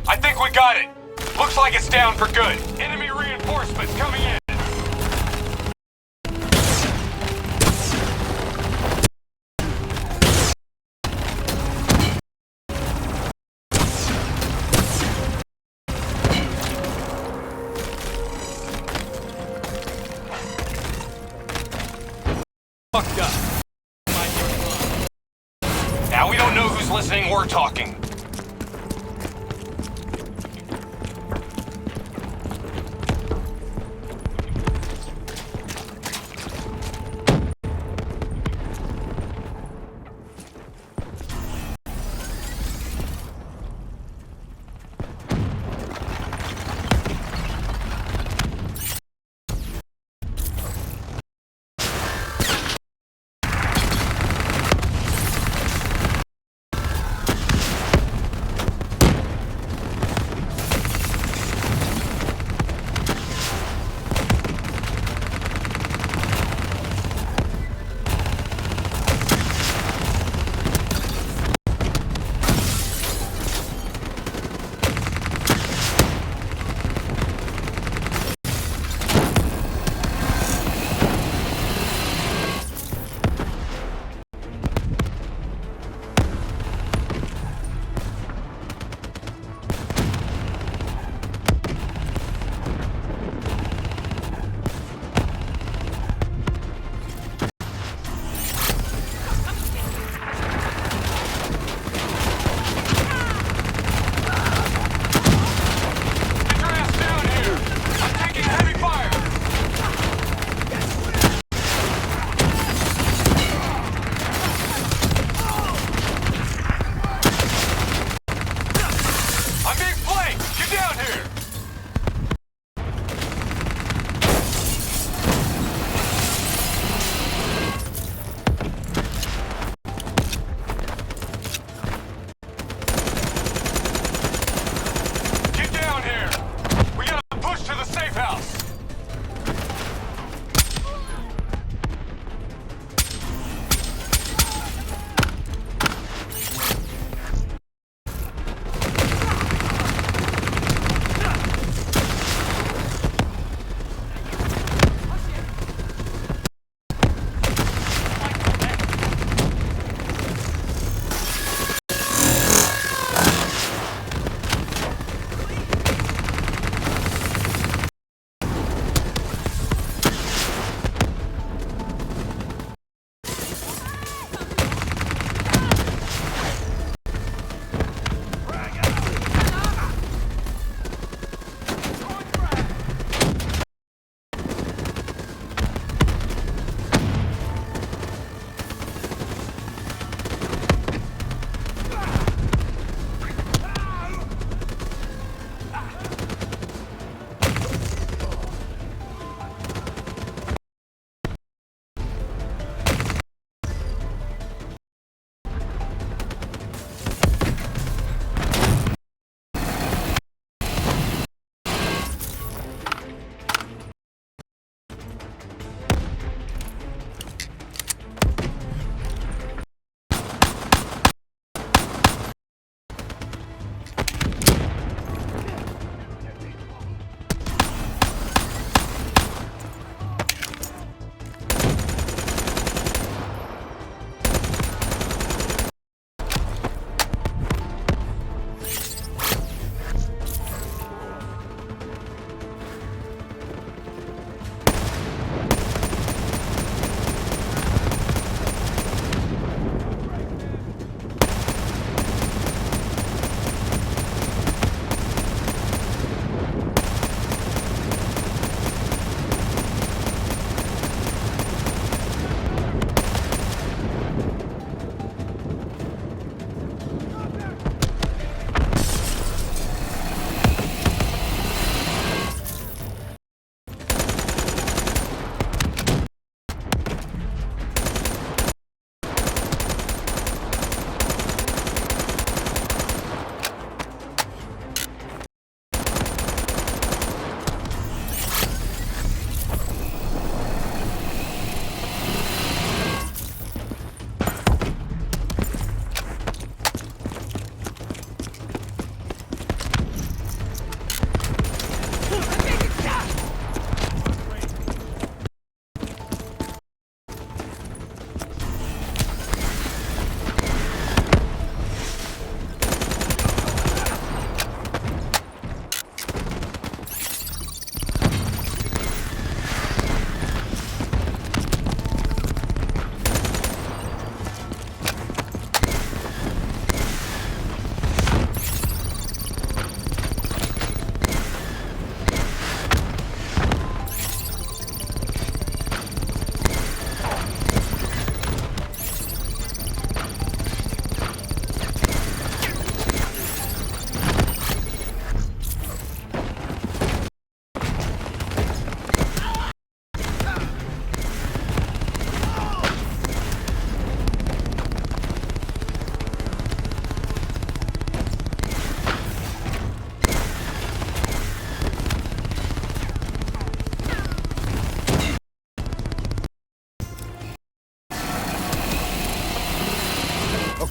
I think we got it. Looks like it's down for good. Enemy reinforcements coming in. Fucked up. Now we don't know who's listening or talking.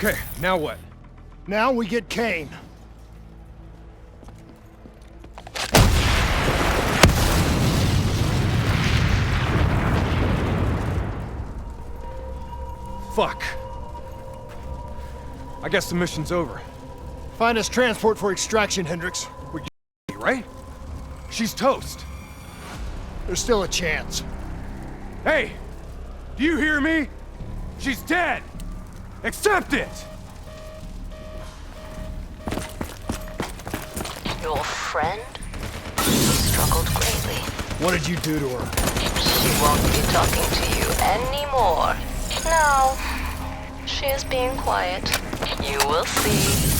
Okay, now what? Now we get Kane. Fuck. I guess the mission's over. Find us transport for extraction, Hendricks. Right? She's toast. There's still a chance. Hey! Do you hear me? She's dead! Accept it! Your friend struggled greatly. What did you do to her? She won't be talking to you anymore. No. She is being quiet. You will see.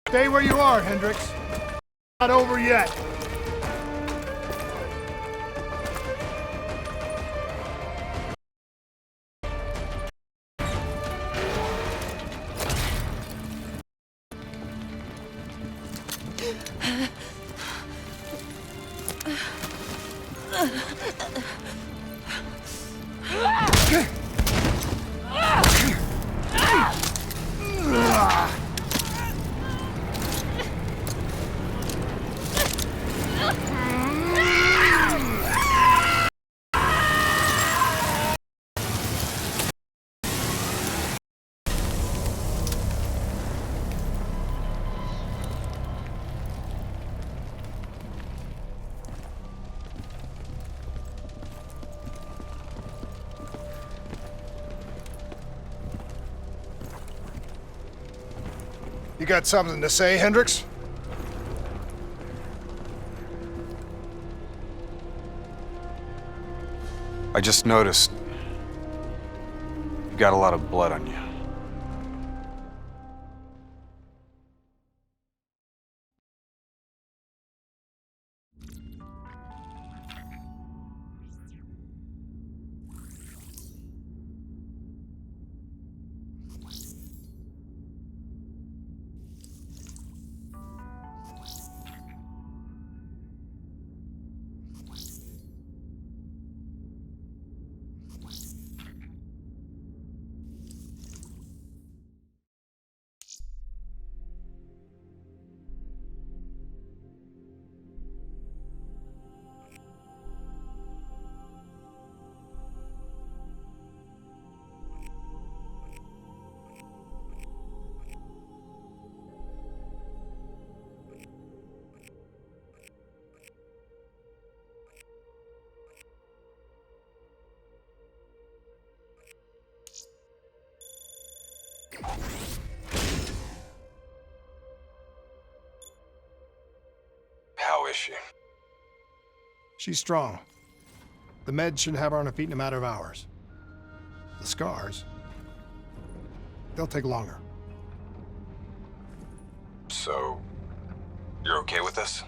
Stay where you are, Hendricks. Not over yet. You got something to say, Hendricks? I just noticed you got a lot of blood on you. How is she? She's strong. The meds should have her on her feet in a matter of hours. The scars, they'll take longer. So, you're okay with this?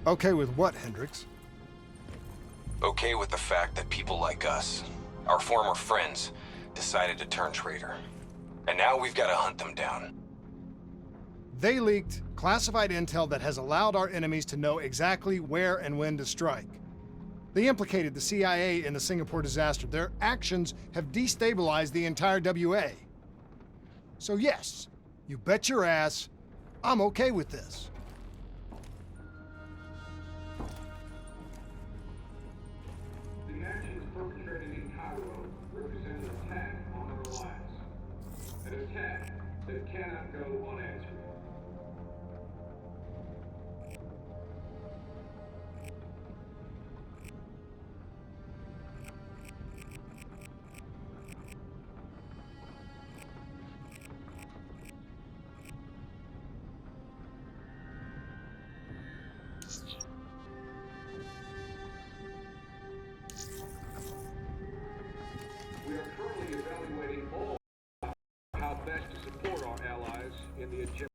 Okay with what, Hendricks? Okay with the fact that people like us, our former friends, decided to turn traitor. And now we've got to hunt them down. They leaked classified intel that has allowed our enemies to know exactly where and when to strike. They implicated the CIA in the Singapore disaster. Their actions have destabilized the entire WA. So yes, you bet your ass, I'm okay with this. The actions perpetrated in Cairo represent an attack on our lives. An attack that cannot go unanswered. We are currently evaluating all how best to support our allies in the agenda.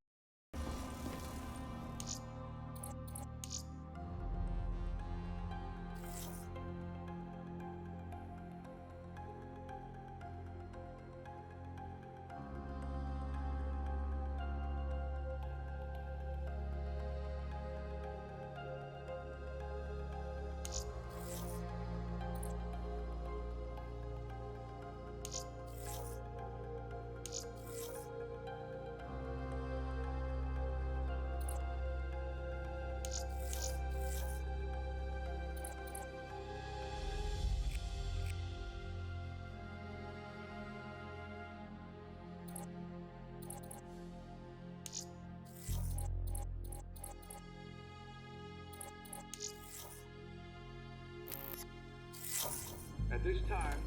At this time,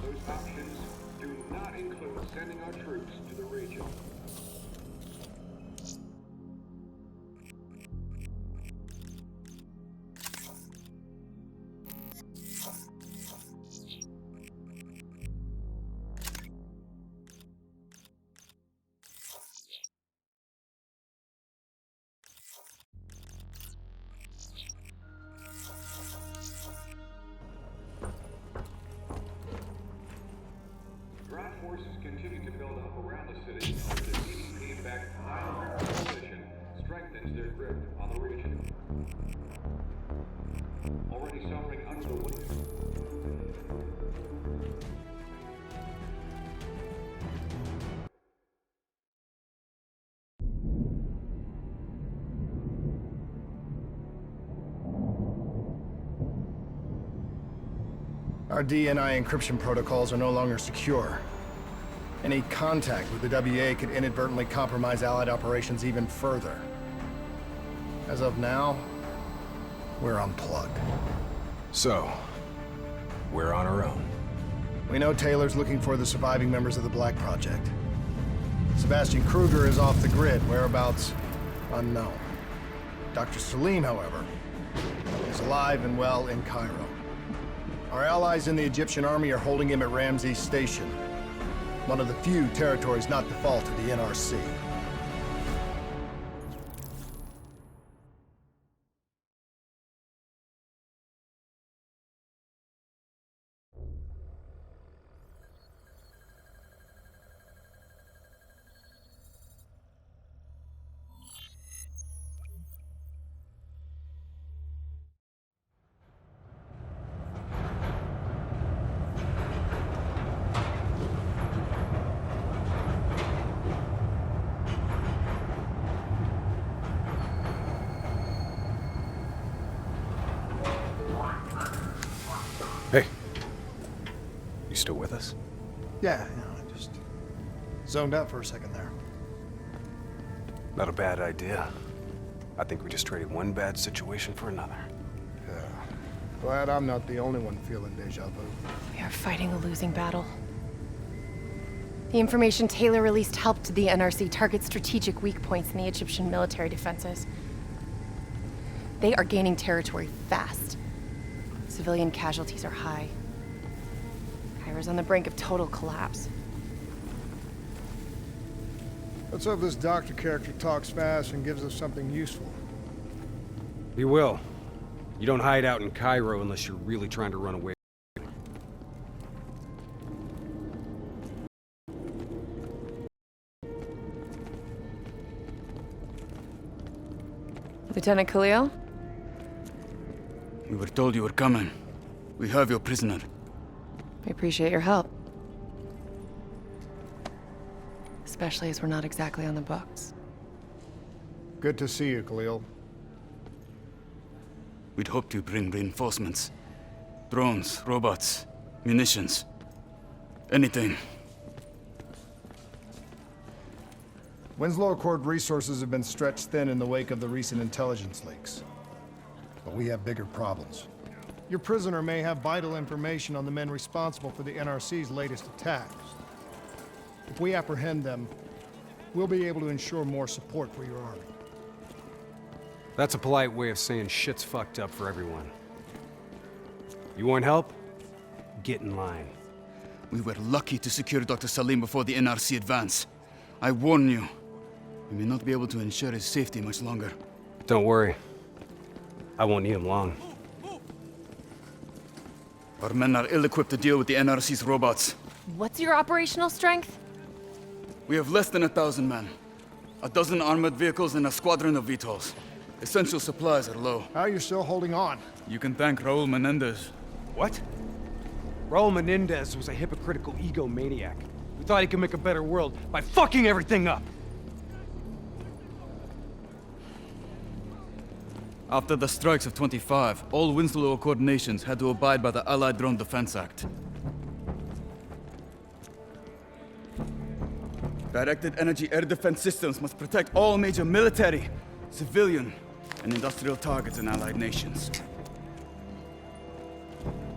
those options do not include sending our troops to the region. Ground forces continue to build up around the city as the CDP-backed Nine coalition strengthens their grip on the region. Already suffering under the weight. Our DNI encryption protocols are no longer secure. Any contact with the WA could inadvertently compromise Allied operations even further. As of now, we're unplugged. So, we're on our own. We know Taylor's looking for the surviving members of the Black Project. Sebastian Kruger is off the grid, whereabouts unknown. Dr. Salim, however, is alive and well in Cairo. Our allies in the Egyptian army are holding him at Ramses Station, one of the few territories not default to the NRC. Hey. You still with us? Yeah, I just zoned out for a second there. Not a bad idea. I think we just traded one bad situation for another. Yeah. Glad I'm not the only one feeling deja vu. We are fighting a losing battle. The information Taylor released helped the NRC target strategic weak points in the Egyptian military defenses. They are gaining territory fast. Civilian casualties are high. Cairo's on the brink of total collapse. Let's hope this doctor character talks fast and gives us something useful. We will. You don't hide out in Cairo unless you're really trying to run away. Lieutenant Khalil? We were told you were coming. We have your prisoner. We appreciate your help. Especially as we're not exactly on the books. Good to see you, Khalil. We'd hoped to bring reinforcements. Drones, robots, munitions. Anything. Winslow Accord resources have been stretched thin in the wake of the recent intelligence leaks. But we have bigger problems. Your prisoner may have vital information on the men responsible for the NRC's latest attacks. If we apprehend them, we'll be able to ensure more support for your army. That's a polite way of saying shit's fucked up for everyone. You want help? Get in line. We were lucky to secure Dr. Salim before the NRC advance. I warn you, we may not be able to ensure his safety much longer. Don't worry. I won't need him long. Our men are ill-equipped to deal with the NRC's robots. What's your operational strength? We have less than 1,000 men. 12 armored vehicles and a squadron of VTOLs. Essential supplies are low. How are you still holding on? You can thank Raul Menendez. What? Raul Menendez was a hypocritical egomaniac. We thought he could make a better world by fucking everything up. After the strikes of 25, all Winslow Accord nations had to abide by the Allied Drone Defense Act. Directed energy air defense systems must protect all major military, civilian, and industrial targets in allied nations.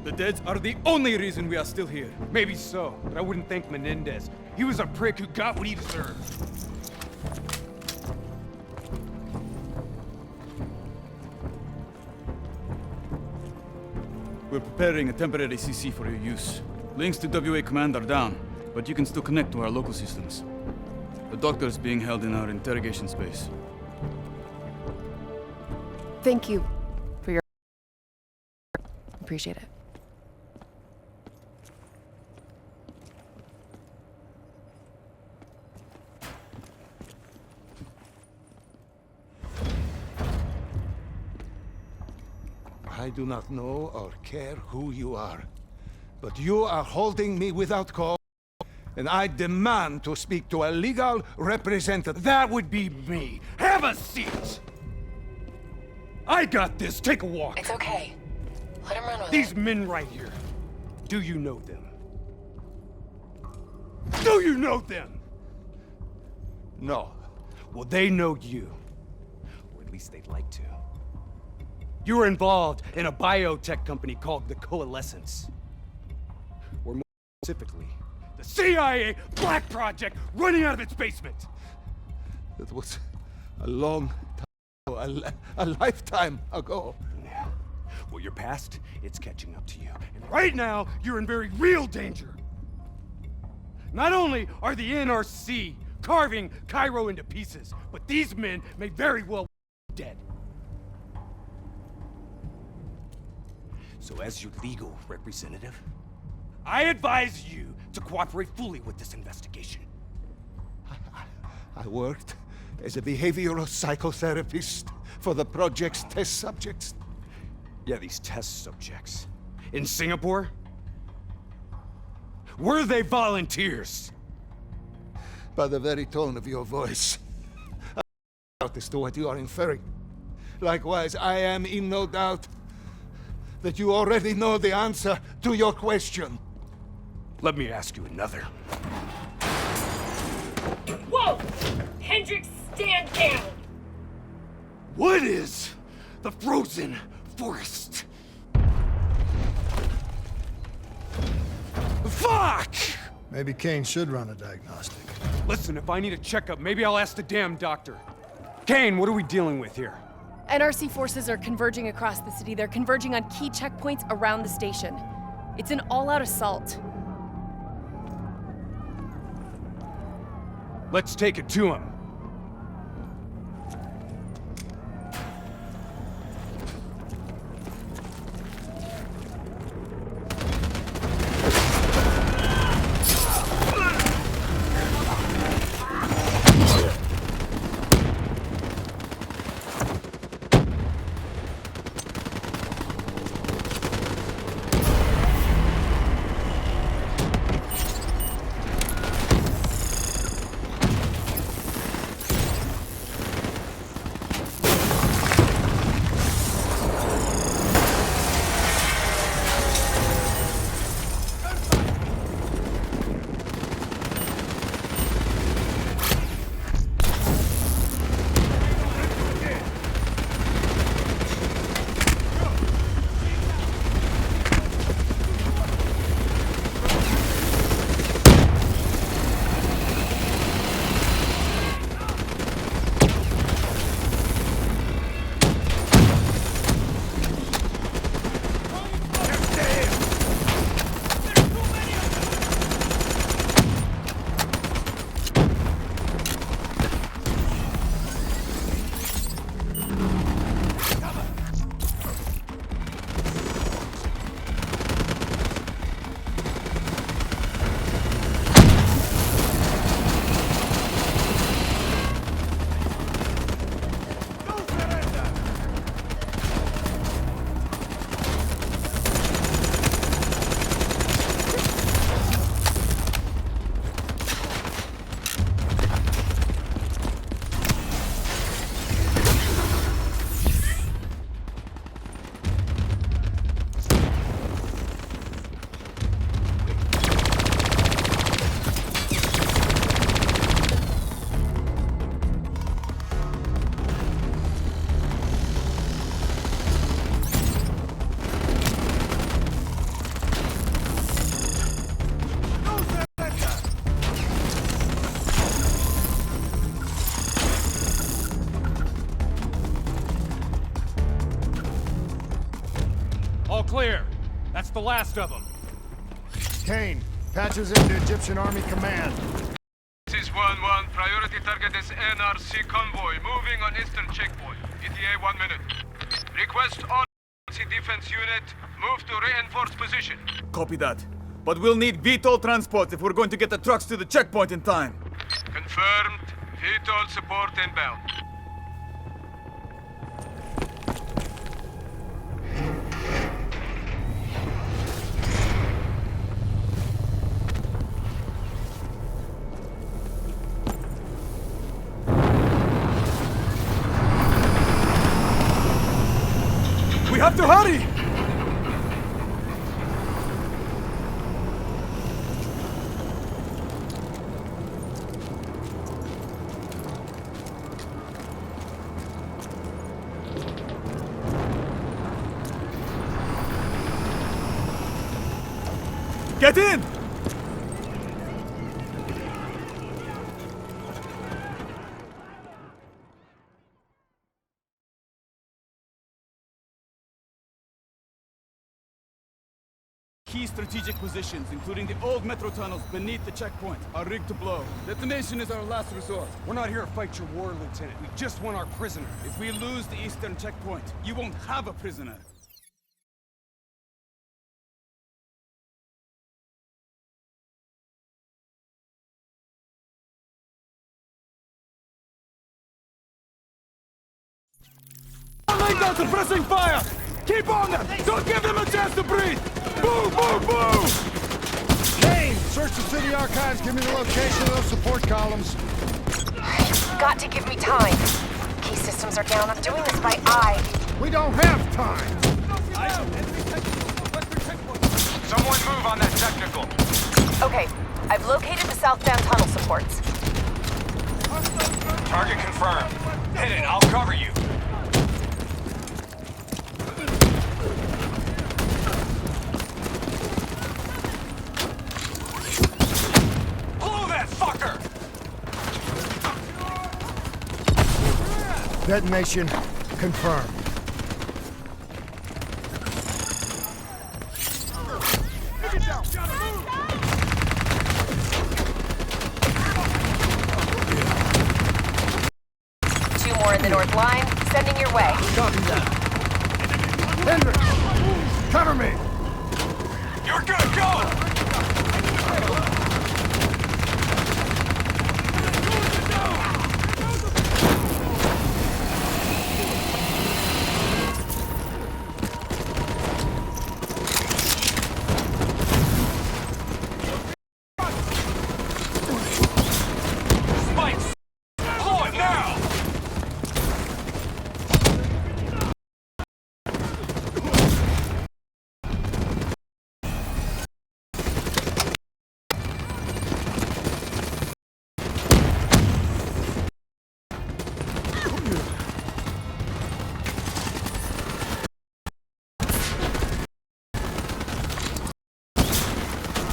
The dead are the only reason we are still here. Maybe so, but I wouldn't thank Menendez. He was a prick who got what he deserved. We're preparing a temporary CC for your use. Links to WA Command are down, but you can still connect to our local systems. The doctor is being held in our interrogation space. Thank you for your... Appreciate it. I do not know or care who you are, but you are holding me without cause, and I demand to speak to a legal representative. That would be me. Have a seat! I got this. Take a walk. It's okay. Let him run with These it. men right here. Do you know them? Do you know them? No. Well, they know you. Or at least they'd like to. You were involved in a biotech company called the Coalescence. Or more specifically, the CIA Black Project running out of its basement. It was a long time, a lifetime ago. Yeah. Well, your past, it's catching up to you. And right now, you're in very real danger. Not only are the NRC carving Cairo into pieces, but these men may very well be dead. So as your legal representative, I advise you to cooperate fully with this investigation. I worked as a behavioral psychotherapist for the project's test subjects. Yeah, these test subjects. In Singapore? Were they volunteers? By the very tone of your voice, I doubt as to what you are inferring. Likewise, I am in no doubt that you already know the answer to your question. Let me ask you another. Whoa! Hendricks, stand down! What is the frozen forest? Fuck! Maybe Kane should run a diagnostic. Listen, if I need a checkup, maybe I'll ask the damn doctor. Kane, what are we dealing with here? NRC forces are converging across the city. They're converging on key checkpoints around the station. It's an all-out assault. Let's take it to him. clear. That's the last of them. Kane, patches into Egyptian Army Command. This is 1-1. Priority target is NRC convoy moving on eastern checkpoint. ETA 1 minute. Request all NRC defense unit move to reinforced position. Copy that. But we'll need VTOL transport if we're going to get the trucks to the checkpoint in time. Confirmed. VTOL support inbound. We have to hurry! Get in! Key strategic positions, including the old metro tunnels beneath the checkpoint, are rigged to blow. Detonation is our last resort. We're not here to fight your war, Lieutenant. We just want our prisoner. If we lose the eastern checkpoint, you won't have a prisoner. Lay down suppressing fire! Keep on them! Don't give them a chance to breathe! Move, move, move! Kane, search the city archives. Give me the location of those support columns. Got to give me time. Key systems are down. I'm doing this by eye. We don't have time. Someone move on that technical. Okay, I've located the southbound tunnel supports. Target confirmed. Hit it, I'll cover you. Blow that fucker! Detonation confirmed. Two more in the north line, sending your way. Copy that. Hendricks, cover me. You're good, go! Spikes! Blow it now!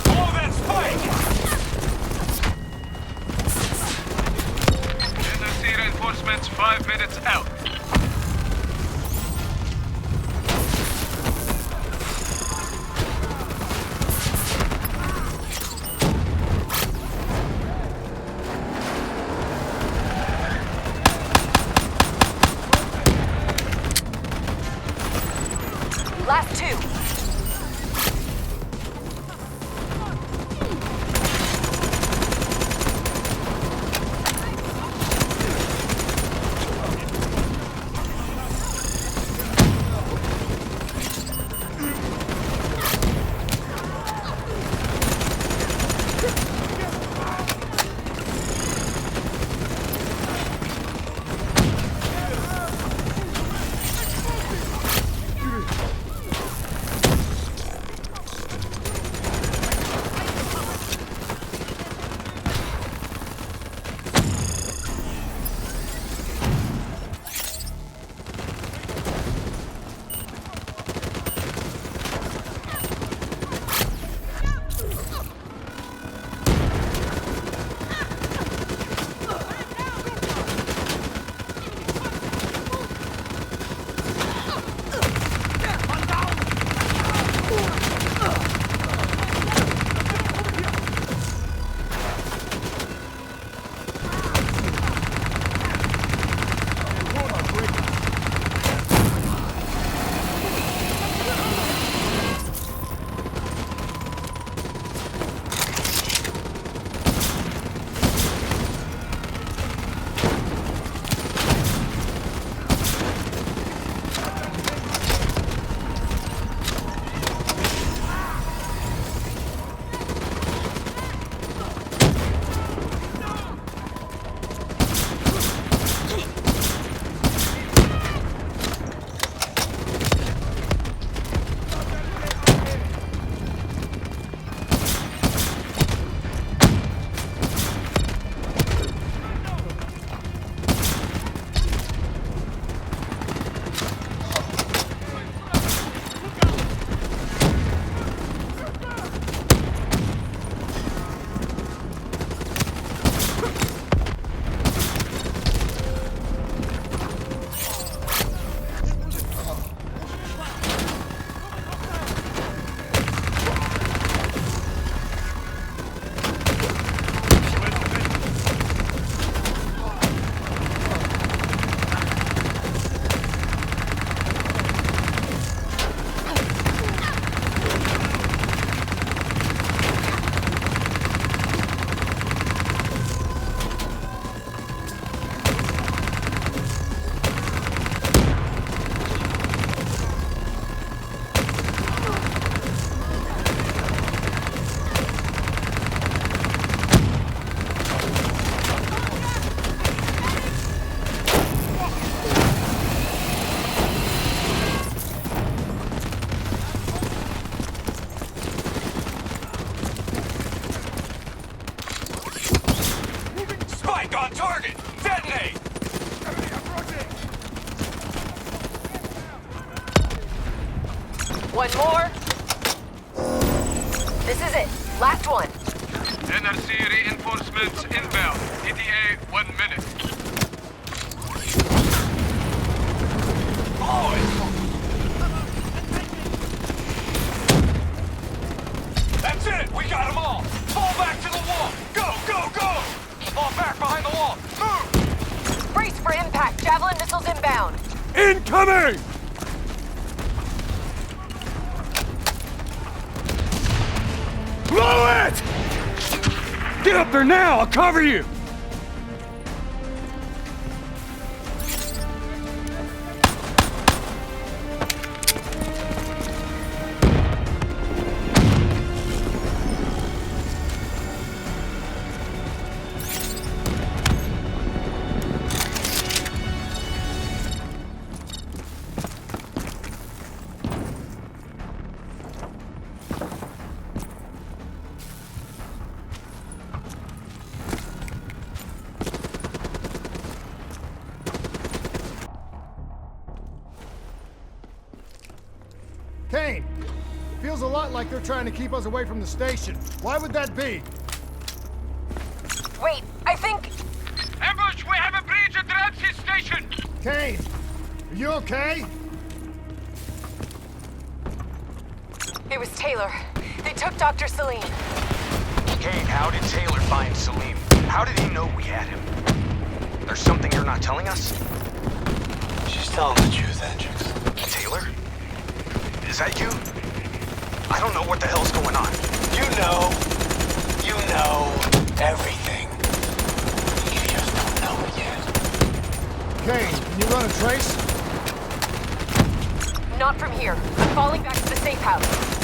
Blow that spike! NRC reinforcements 5 minutes out. Last two. More. This is it. Last one. NRC reinforcements inbound. ETA 1 minute. That's it! We got them all! Fall back to the wall! Go, go, go! Fall back behind the wall! Move! Brace for impact. Javelin missiles inbound. Incoming! Blow it! Get up there now! I'll cover you! Kane! Feels a lot like they're trying to keep us away from the station. Why would that be? Wait, I think... Ambush! We have a breach at Ramsey Station! Kane! Are you okay? It was Taylor. They took Dr. Salim. Kane, how did Taylor find Salim? How did he know we had him? There's something you're not telling us? She's telling the truth, Hendricks. Taylor? Is that you? I don't know what the hell's going on. You know everything. You just don't know it yet. Kane, can you run a trace? Not from here. I'm falling back to the safe house.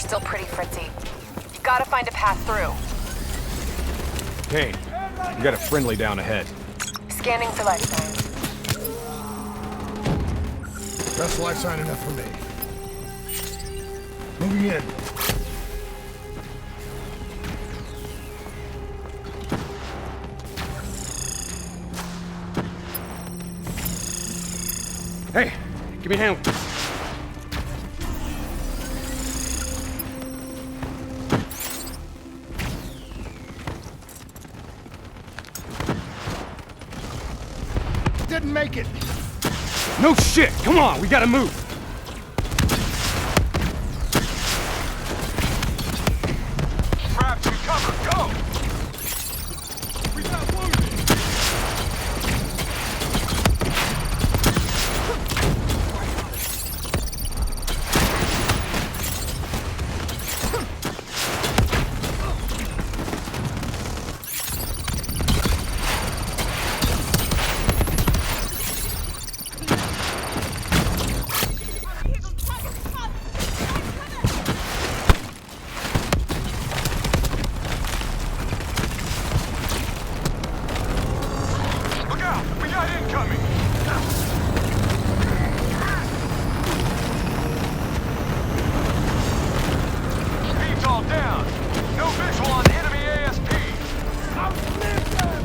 still pretty fritzy. You gotta find a path through. Kane, we got a friendly down ahead. Scanning for life signs. That's life sign enough for me. Moving in. Hey, give me a hand with this. Didn't make it. No shit! Come on, we gotta move! Grab some cover, go! We got wounded! Look out! We got incoming! Speed's all down. No visual on enemy ASP. Outlive them!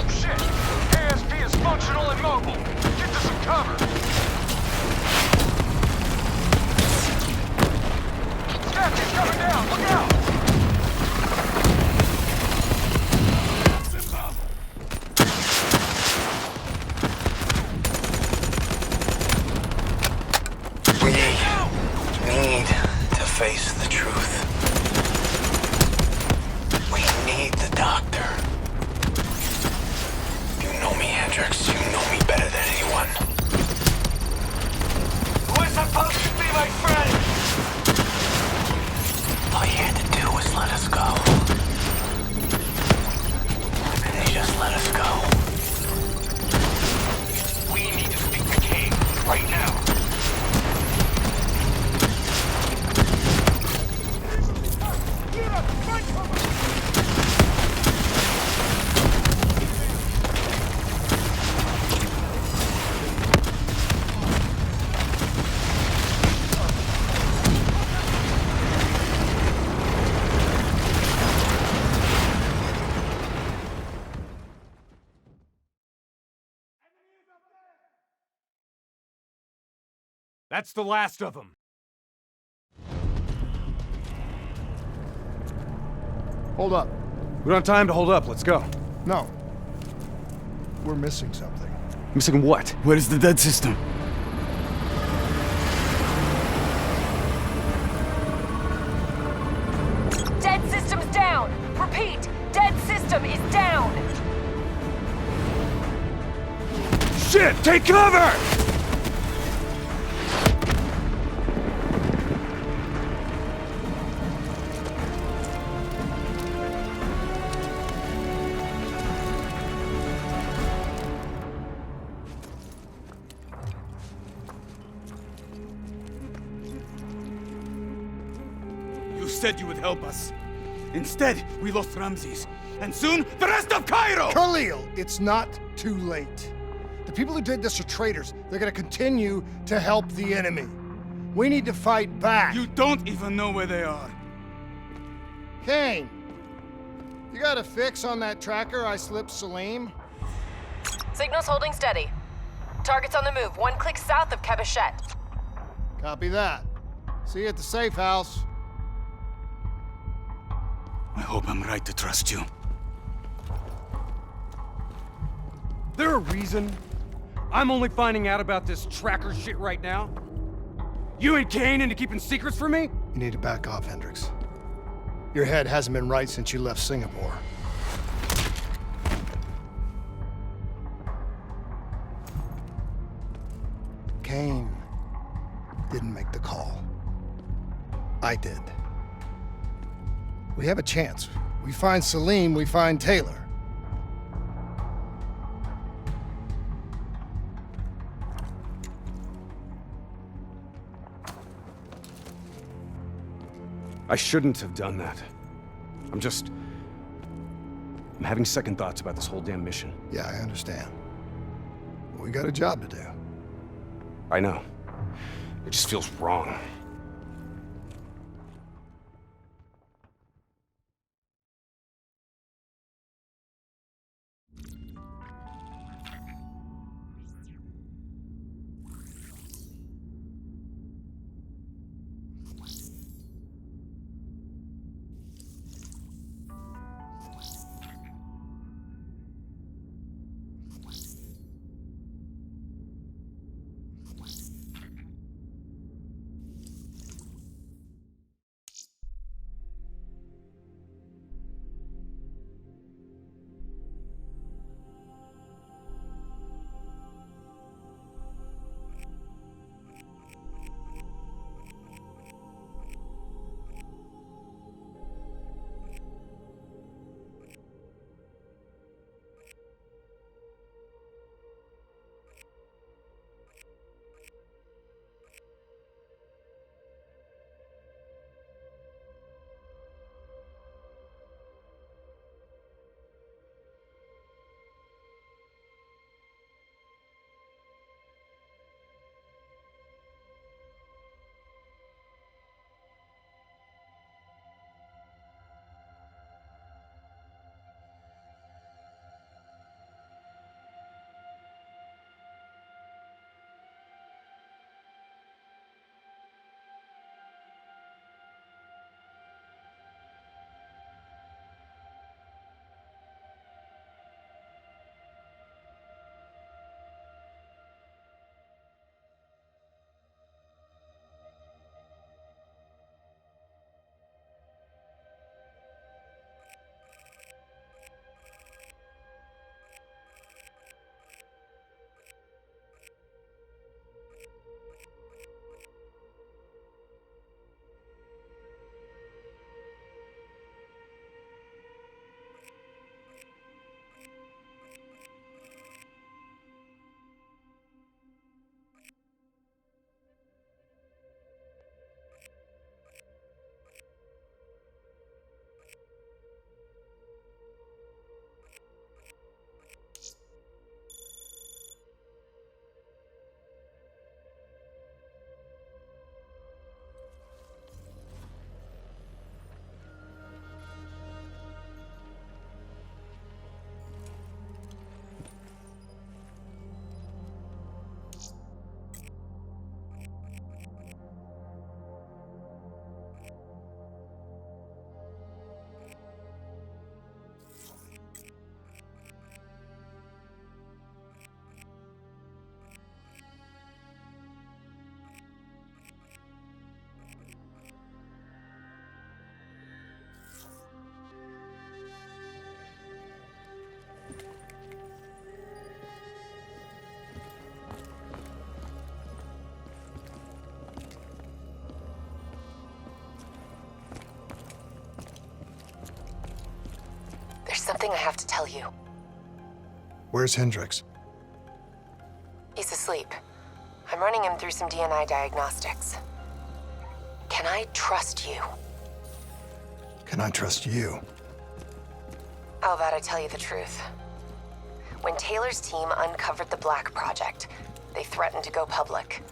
Shit! ASP is functional and mobile. Get to some cover. Statue's coming down! Look out! We need to face the truth. We need the doctor. You know me, Hendricks. You know me better than anyone. Who is supposed to be my friend? All you had to do was let us go. And they just let us go. We need to speak to Kane right now. That's the last of them. Hold up. We don't have time to hold up, let's go. No. We're missing something. Missing what? Where is the dead system? Dead system's down! Repeat, dead system is down! Shit! Take cover! You said you would help us. Instead, we lost Ramses. And soon, the rest of Cairo! Khalil, it's not too late. The people who did this are traitors. They're gonna continue to help the enemy. We need to fight back. You don't even know where they are. Kane, you got a fix on that tracker I slipped Salim? Signal's holding steady. Target's on the move, 1 click south of Cabochette. Copy that. See you at the safe house. I hope I'm right to trust you. There a reason I'm only finding out about this tracker shit right now? You and Kane into keeping secrets from me? You need to back off, Hendricks. Your head hasn't been right since you left Singapore. Kane didn't make the call. I did. We have a chance. We find Salim, we find Taylor. I shouldn't have done that. I'm having second thoughts about this whole damn mission. Yeah, I understand. We got a job to do. I know. It just feels wrong. There's something I have to tell you. Where's Hendricks? He's asleep. I'm running him through some DNA diagnostics. Can I trust you? Can I trust you? How about I tell you the truth? When Taylor's team uncovered the Black Project, they threatened to go public.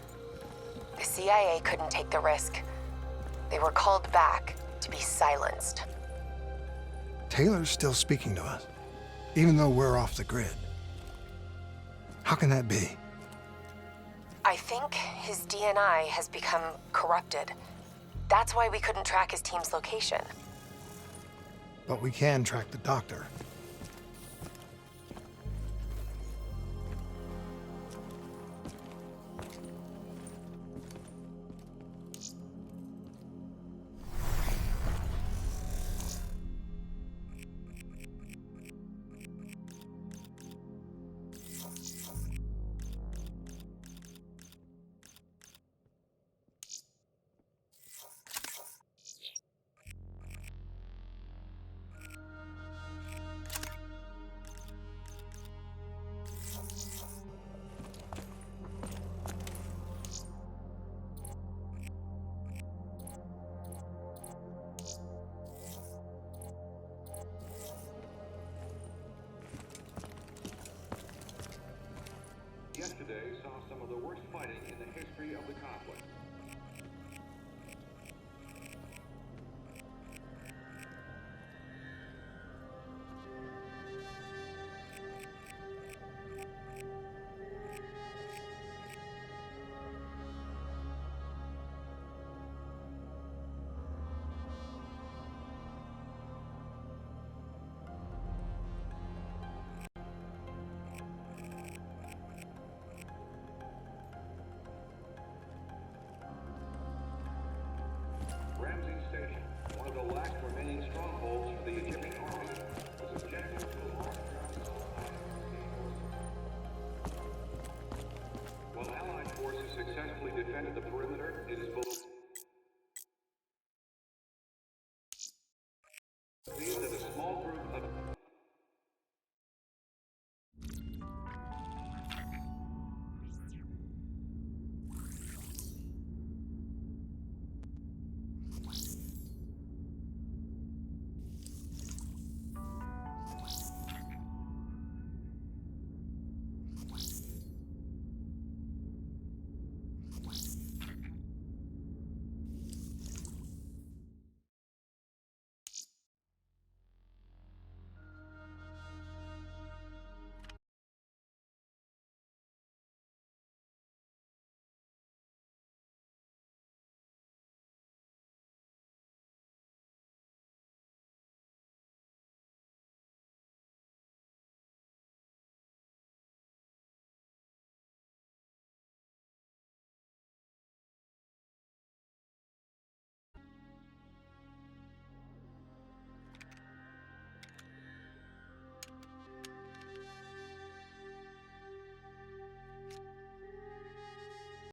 The CIA couldn't take the risk. They were called back to be silenced. Taylor's still speaking to us, even though we're off the grid. How can that be? I think his DNA has become corrupted. That's why we couldn't track his team's location. But we can track the doctor. Day saw some of the worst fighting in the history of the conflict. Ramsey Station, one of the last remaining strongholds for the Egyptian army, was objective to